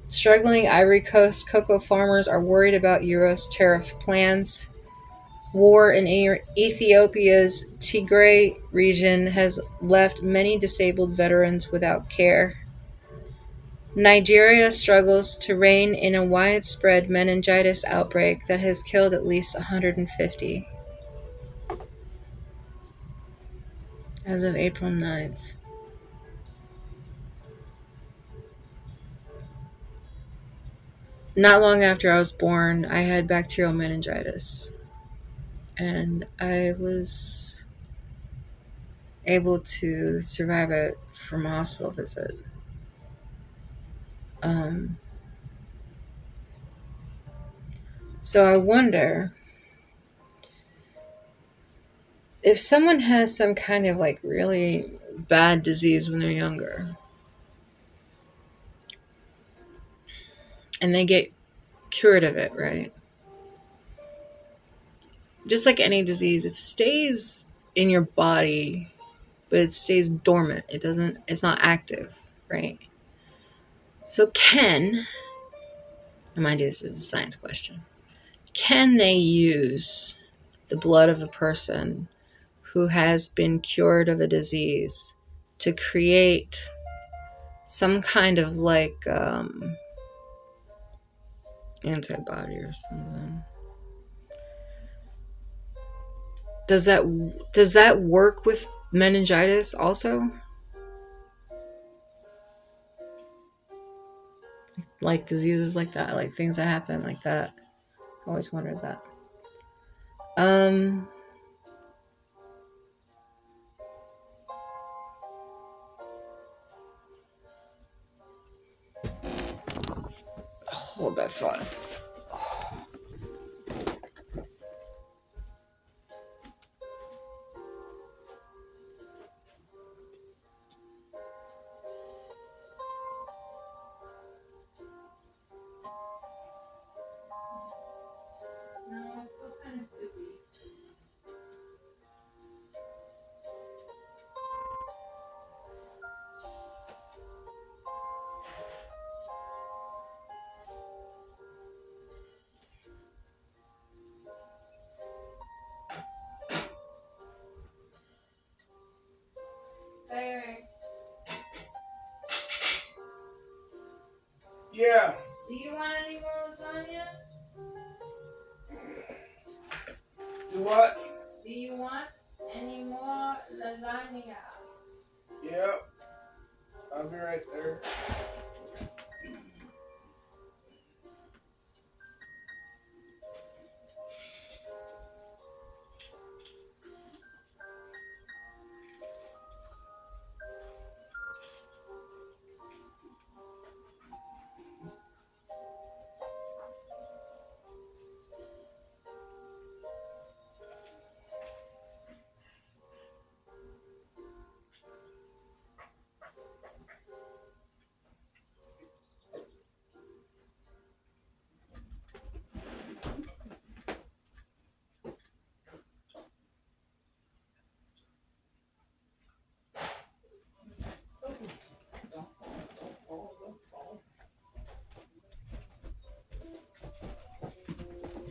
Struggling Ivory Coast cocoa farmers are worried about Euro's tariff plans. War in Ethiopia's Tigray region has left many disabled veterans without care. Nigeria struggles to rein in a widespread meningitis outbreak that has killed at least 150 as of April 9th. Not long after I was born, I had bacterial meningitis, and I was able to survive it from a hospital visit. So I wonder if someone has some kind of like really bad disease when they're younger and they get cured of it, right? Just like any disease, it stays in your body, but it stays dormant. It's not active, right? So and mind you, this is a science question, can they use the blood of a person who has been cured of a disease to create some kind of like antibody or something? Does that work with meningitis also? Like diseases like that, like things that happen like that. I always wondered that. thought. No, it's still kind of soupy. Hey, Yeah. do you want any more lasagna? Do what? Do you want any more lasagna? Yep. I'll be right there.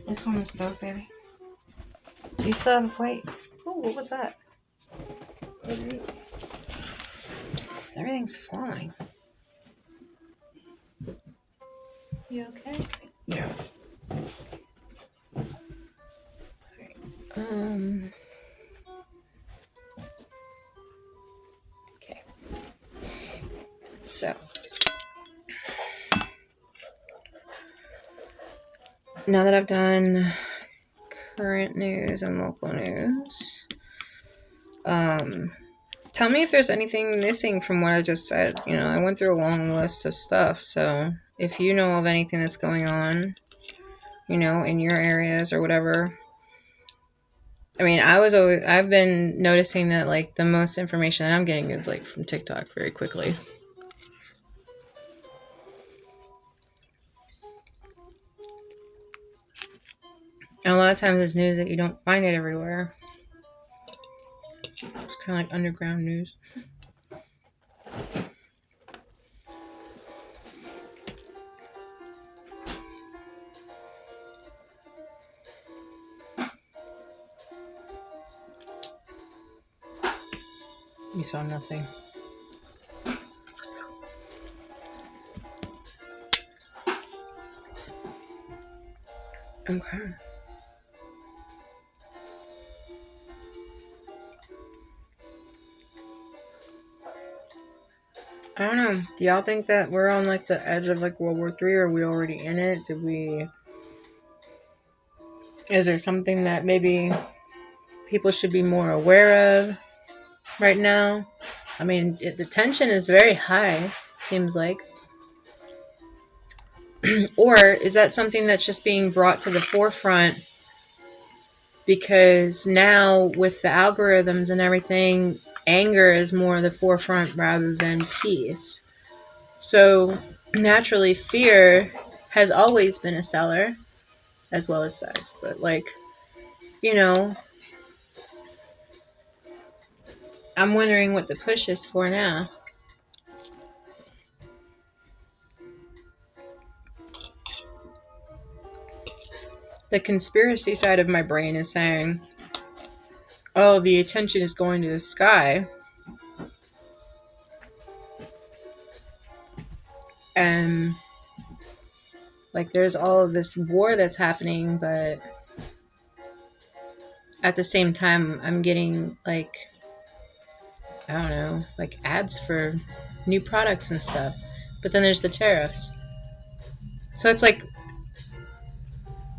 This on the stove, baby. You still have a plate. Oh, what was that? Okay. Everything's falling. You okay? Yeah. Okay. So now that I've done current news and local news, tell me if there's anything missing from what I just said. You know, I went through a long list of stuff, so if you know of anything that's going on, you know, in your areas or whatever. I mean, I've been noticing that like the most information that I'm getting is like from TikTok very quickly. And a lot of times it's news that you don't find it everywhere. It's kind of like underground news. You saw nothing. Okay. I don't know. Do y'all think that we're on like the edge of like World War III, or are we already in it? Is there something that maybe people should be more aware of right now? I mean, the tension is very high, seems like. Or is that something that's just being brought to the forefront because now with the algorithms and everything, anger is more the forefront rather than peace. So naturally, fear has always been a seller as well as sex. But like, you know, I'm wondering what the push is for now. The conspiracy side of my brain is saying, oh, the attention is going to the sky. And like there's all of this war that's happening, but at the same time I'm getting like, I don't know, like ads for new products and stuff. But then there's the tariffs. So it's like,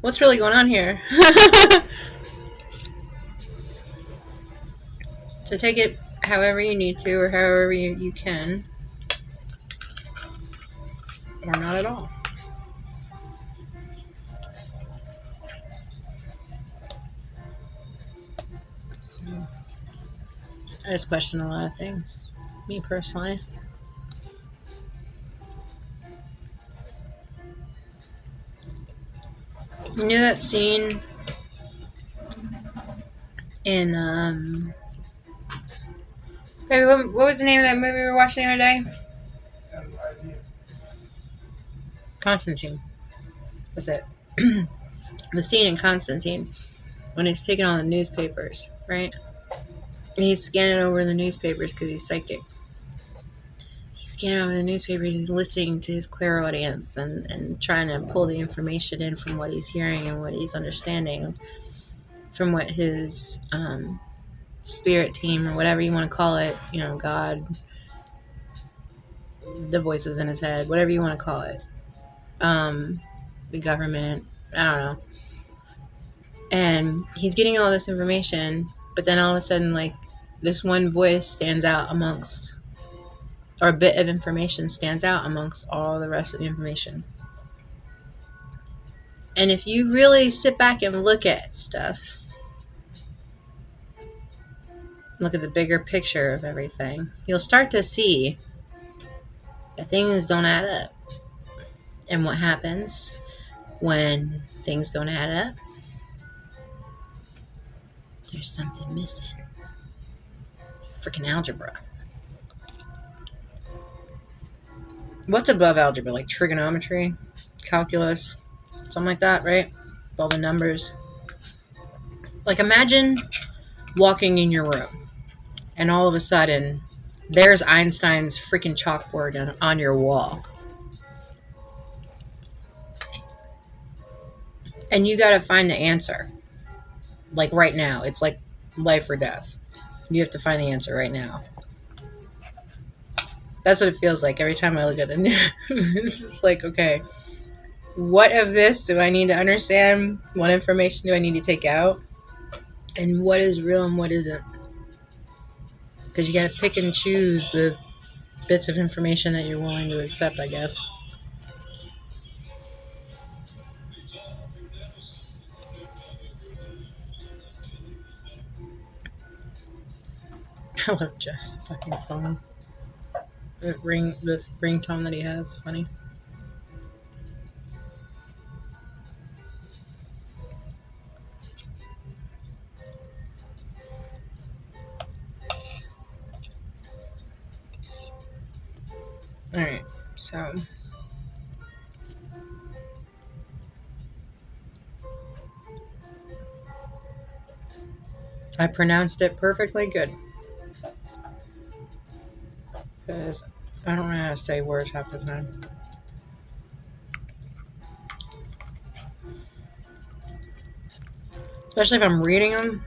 what's really going on here? So take it however you need to, or however you can, or not at all. So I just question a lot of things, me personally. You know that scene in baby, what was the name of that movie we were watching the other day? have no idea. Constantine. That's it. The scene in Constantine when he's taking all the newspapers, right? And he's scanning over the newspapers because he's psychic. He's scanning over the newspapers and listening to his clairaudience and trying to pull the information in from what he's hearing and what he's understanding from what his spirit team or whatever you want to call it, God, the voices in his head, whatever you want to call it, the government, I don't know. And he's getting all this information, but then all of a sudden, like, this one voice stands out amongst, or a bit of information stands out amongst all the rest of the information. And if you really sit back and look at stuff, look at the bigger picture of everything, you'll start to see that things don't add up. And what happens when things don't add up? There's something missing. Freaking algebra. What's above algebra? Like trigonometry, calculus, something like that, right? With all the numbers. Like, imagine walking in your room and all of a sudden there's Einstein's freaking chalkboard on your wall. And you got to find the answer. Like right now. It's like life or death. You have to find the answer right now. That's what it feels like every time I look at the news. It's just like, okay, what of this do I need to understand? What information do I need to take out? And what is real and what isn't? Because you got to pick and choose the bits of information that you're willing to accept, I guess. I love Jeff's fucking phone. The ringtone that he has is funny. Alright, so I pronounced it perfectly good. Because I don't know how to say words half the time. Especially if I'm reading them.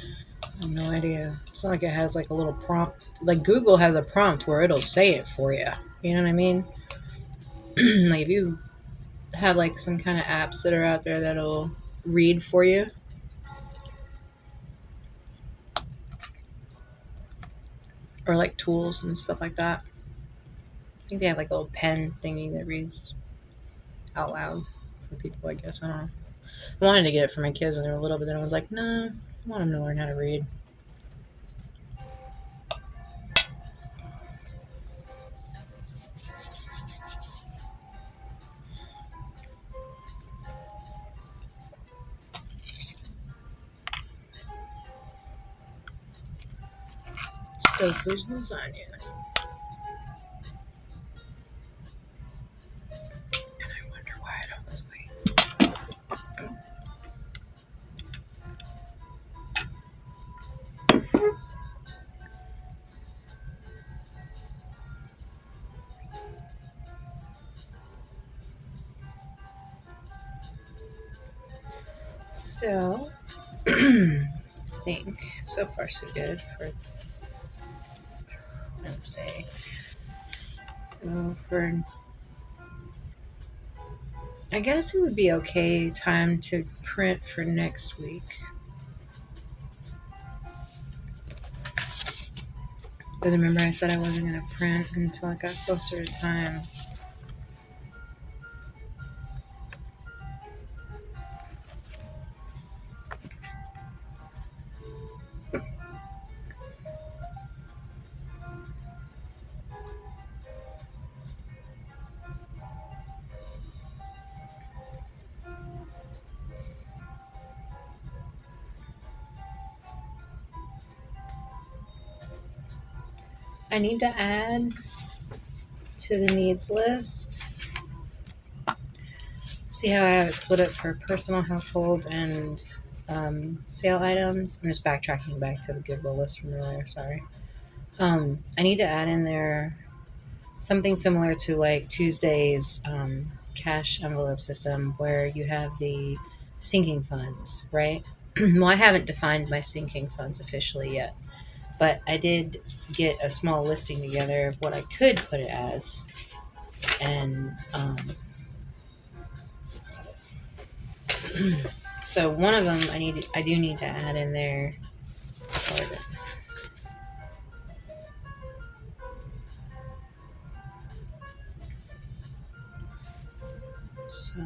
I have no idea. It's not like it has like a little prompt. Like Google has a prompt where it'll say it for you. You know what I mean? Like if you have like some kind of apps that are out there that'll read for you. Or like tools and stuff like that. I think they have like a little pen thingy that reads out loud for people, I guess. I don't know. I wanted to get it for my kids when they were little, but then I was like, no, I want them to learn how to read. Stouffer's lasagna. And I wonder why I don't lose weight. So, I think so far so good for Wednesday. So I guess it would be okay time to print for next week. But remember I said I wasn't going to print until I got closer to time. I need to add to the needs list. See how I have it split up for personal, household, and sale items. I'm just backtracking back to the Goodwill list from earlier. Sorry. I need to add in there something similar to like Tuesday's cash envelope system, where you have the sinking funds, right? Well, I haven't defined my sinking funds officially yet, but I did get a small listing together of what I could put it as, and so one of them I do need to add in there. So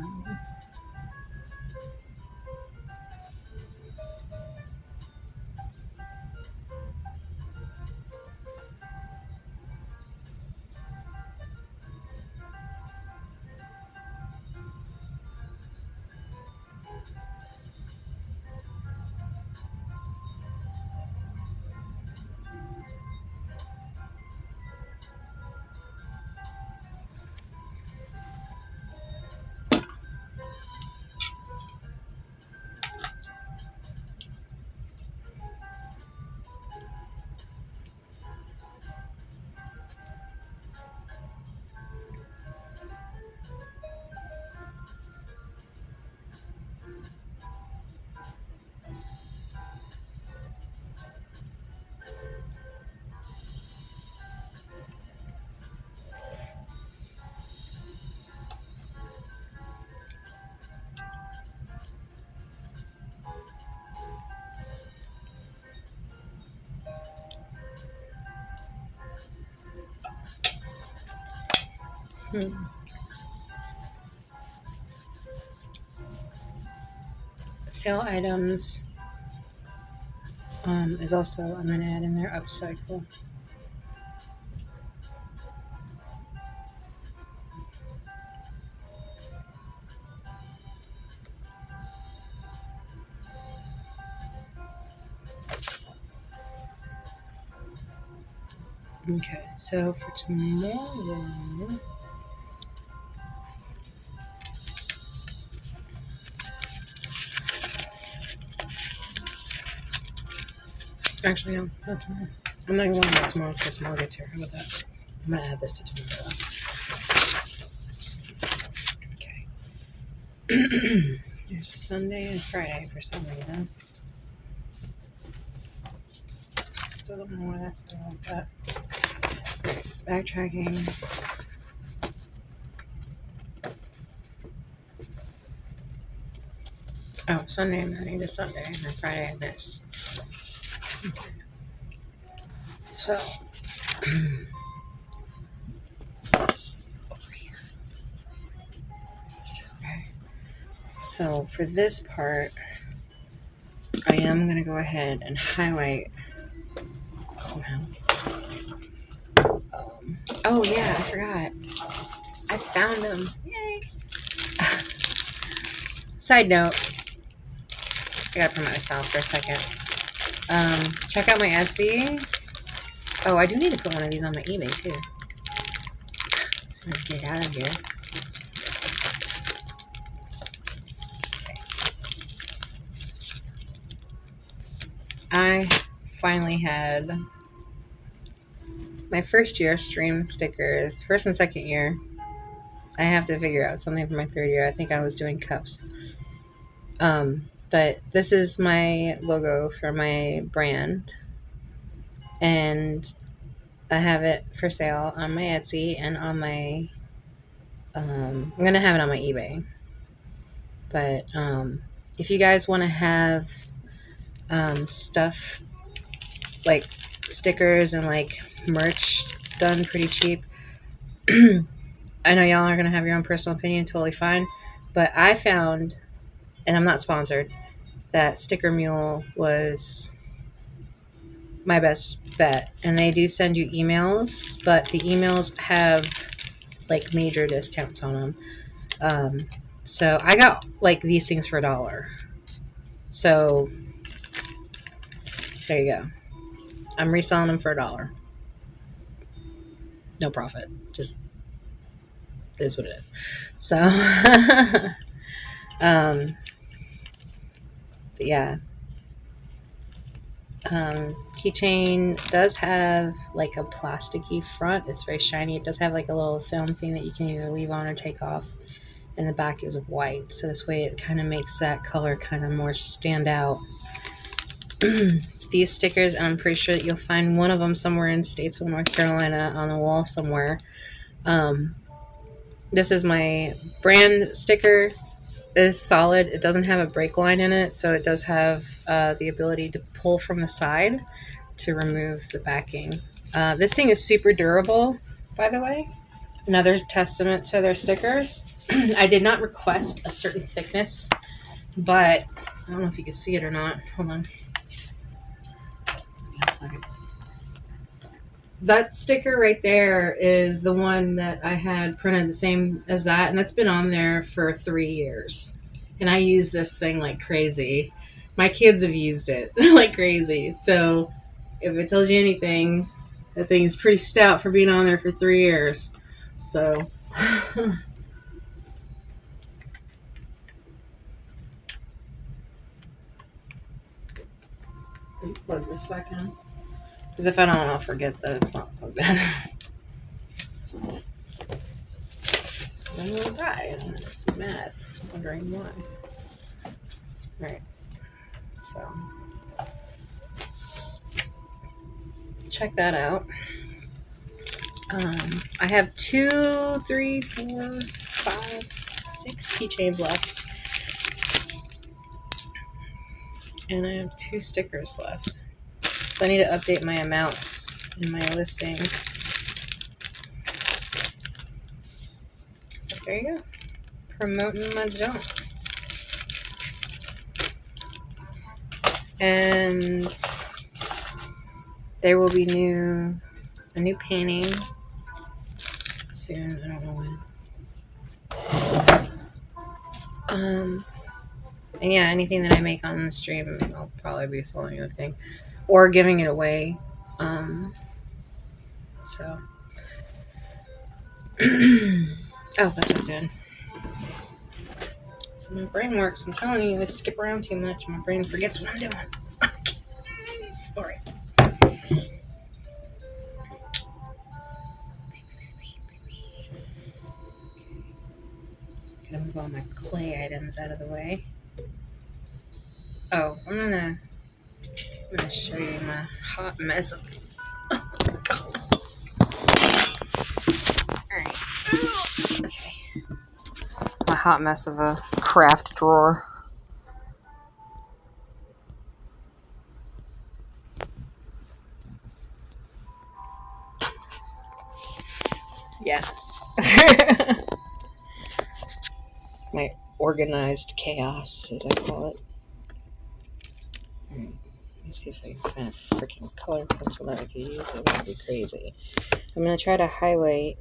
sale items is also, I'm going to add in there upcycle. Okay, so for tomorrow, actually, no, not tomorrow. I'm not going to do tomorrow until tomorrow gets here. How about that? I'm going to add this to tomorrow. Okay. There's Sunday and Friday for some reason. Still don't know why that's still like that. Backtracking. Oh, Sunday I'm adding to Sunday, and then Friday I missed. Okay. So, this over here. Okay. So for this part, I am going to go ahead and highlight somehow. Oh yeah, I forgot. I found them. Yay! Side note, I gotta promote myself for a second. Check out my Etsy. Oh, I do need to put one of these on my eBay too. So I can get out of here. I finally had my first year stream stickers. First and second year. I have to figure out something for my third year. I think I was doing cups. But this is my logo for my brand. And I have it for sale on my Etsy and on my I'm gonna have it on my eBay. But if you guys want to have stuff like stickers and like merch done pretty cheap, I know y'all are gonna have your own personal opinion, totally fine. But I found, and I'm not sponsored, that Sticker Mule was my best bet. And they do send you emails, but the emails have like major discounts on them. So I got like these things for $1. So there you go. I'm reselling them for $1. No profit. Just is what it is. So, um, but yeah. Keychain does have like a plasticky front. It's very shiny. It does have like a little film thing that you can either leave on or take off. And the back is white. So this way it kind of makes that color kind of more stand out. These stickers, and I'm pretty sure that you'll find one of them somewhere in Statesville, North Carolina on the wall somewhere. This is my brand sticker. It is solid. It doesn't have a break line in it, so it does have the ability to pull from the side to remove the backing. This thing is super durable, by the way. Another testament to their stickers. I did not request a certain thickness, but I don't know if you can see it or not. Hold on. That sticker right there is the one that I had printed the same as that, and that's been on there for 3 years. And I use this thing like crazy. My kids have used it like crazy. So if it tells you anything, that thing is pretty stout for being on there for 3 years. So plug this back in. Because if I don't, I'll forget that it's not plugged in. Then we'll die and be mad, wondering why. Alright, so check that out. I have 2, 3, 4, 5, 6 keychains left. And I have 2 stickers left. So I need to update my amounts in my listing. But there you go. Promoting my junk. And there will be a new painting soon. I don't know when. And yeah, anything that I make on the stream, I'll probably be selling the thing or giving it away. So, oh, that's what I was doing. So my brain works. I'm telling you, I skip around too much. My brain forgets what I'm doing. All right. Gotta move all my clay items out of the way. Oh, I'm gonna show you my hot mess of. Oh my god. Alright. Okay. My hot mess of a craft drawer. Yeah. My organized chaos, as I call it. Let me see if I can find a freaking color pencil that I could use. It would be crazy. I'm gonna try to highlight.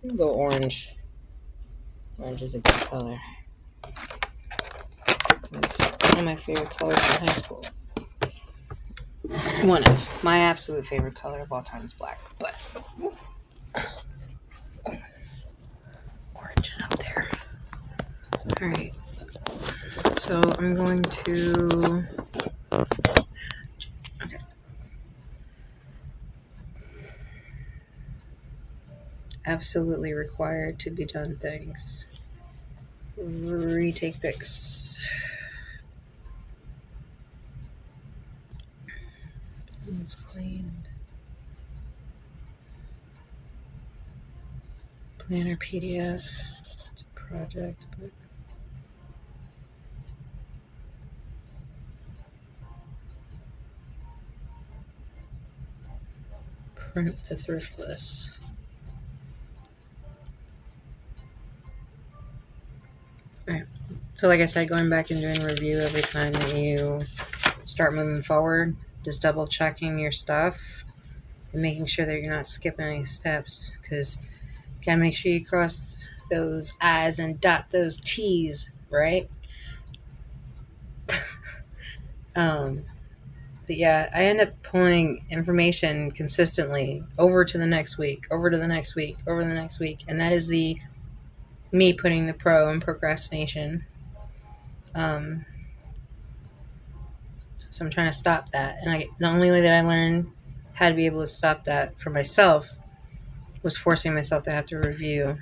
I'm gonna go orange. Orange is a good color. It's one of my favorite colors in high school. One of my absolute favorite color of all time is black, but orange is up there. All right. So I'm going to. Okay. Absolutely required to be done things. Retake pics. It's cleaned. Planner PDF. It's a project, but. Print the thrift list. Alright. So like I said, going back and doing a review every time that you start moving forward, just double checking your stuff and making sure that you're not skipping any steps, because you gotta make sure you cross those I's and dot those T's, right? But yeah, I end up pulling information consistently over to the next week, over to the next week, over the next week, and that is the me putting the pro in procrastination. Um, so I'm trying to stop that, and the only way that I learned how to be able to stop that for myself was forcing myself to have to review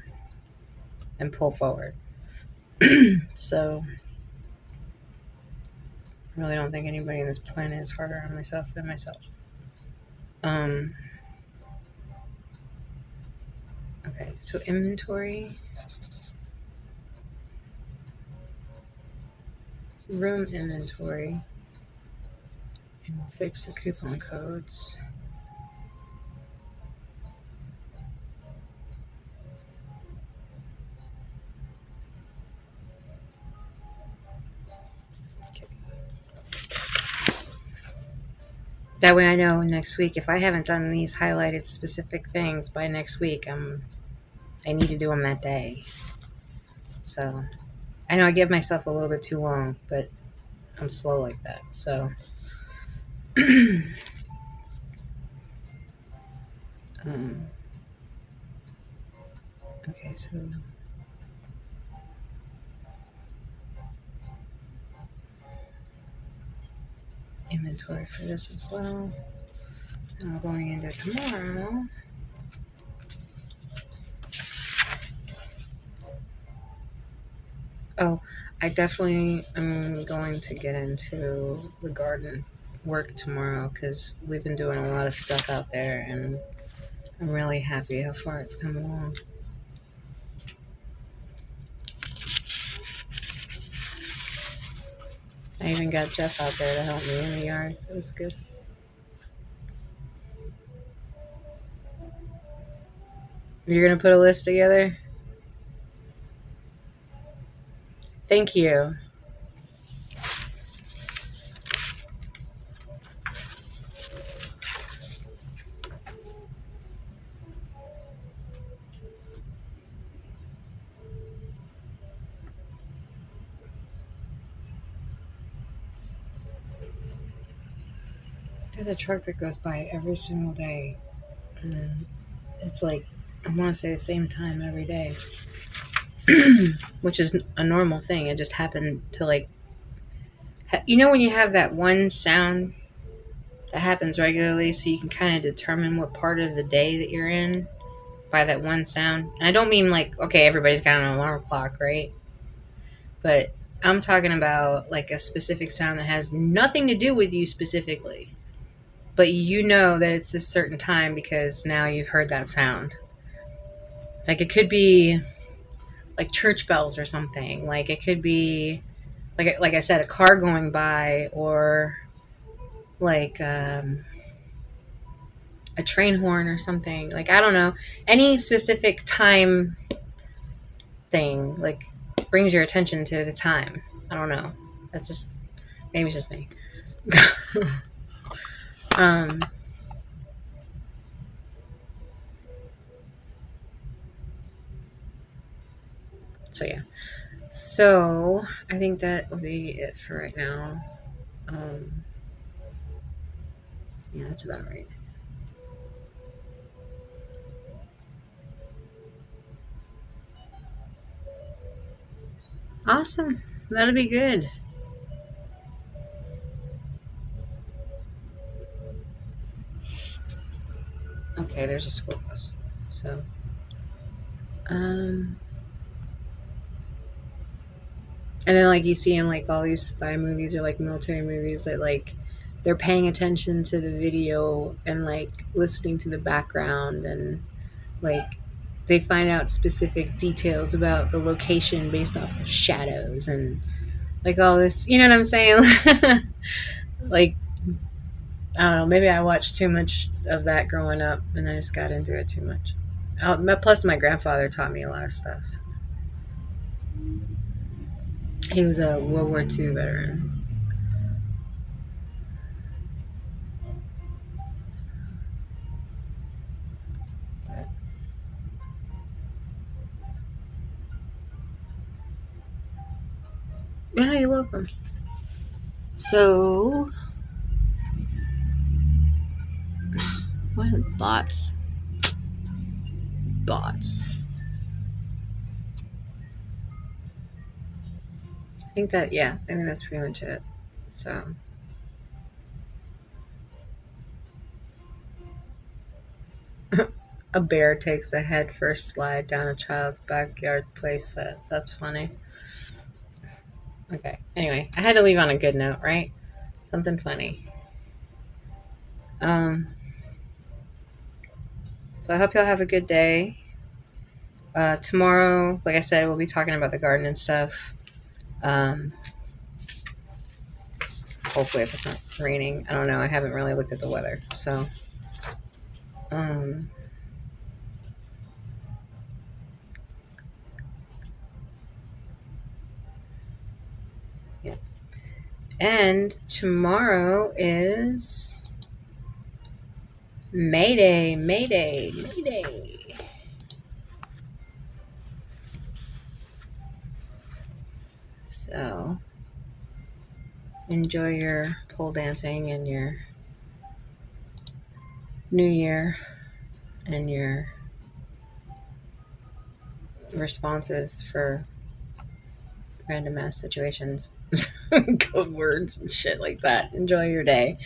and pull forward. So I really don't think anybody on this planet is harder on myself than myself. Um, okay, so inventory, room inventory, and we'll fix the coupon codes. Okay. That way I know next week if I haven't done these highlighted specific things by next week, I need to do them that day. So I know I give myself a little bit too long, but I'm slow like that. So okay, so inventory for this as well. Now going into tomorrow. Oh, I definitely am going to get into the garden work tomorrow because we've been doing a lot of stuff out there and I'm really happy how far it's come along. I even got Jeff out there to help me in the yard. It was good. You're going to put a list together? Thank you. There's a truck that goes by every single day. And it's like, I want to say the same time every day. Which is a normal thing. It just happened to like, you know when you have that one sound that happens regularly so you can kind of determine what part of the day that you're in by that one sound? And I don't mean like, okay, everybody's got an alarm clock, right? But I'm talking about like a specific sound that has nothing to do with you specifically. But you know that it's a certain time because now you've heard that sound. Like it could be like church bells or something. Like it could be like I said, a car going by, or like a train horn or something. Like I don't know, any specific time thing like brings your attention to the time. I don't know. That's just maybe it's just me. So yeah. So I think that will be it for right now. Yeah, that's about right. Awesome. That'll be good. Okay, there's a school bus. So, and then like you see in like all these spy movies or like military movies that like they're paying attention to the video and like listening to the background and like they find out specific details about the location based off of shadows and like all this, you know what I'm saying? Like I don't know, maybe I watched too much of that growing up and I just got into it too much. Plus my grandfather taught me a lot of stuff. He was a World War II veteran. Yeah, you're welcome. So What bots? Bots. I think that's pretty much it. So. A bear takes a head first slide down a child's backyard playset. That's funny. Okay. Anyway, I had to leave on a good note, right? Something funny. So I hope y'all have a good day. Tomorrow, like I said, we'll be talking about the garden and stuff. Hopefully, if it's not raining. I don't know. I haven't really looked at the weather. So, yeah. And tomorrow is May Day. May Day. May Day. So, enjoy your pole dancing and your New Year and your responses for random ass situations, code words and shit like that. Enjoy your day.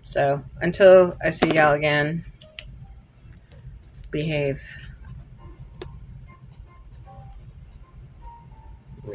So, until I see y'all again, behave.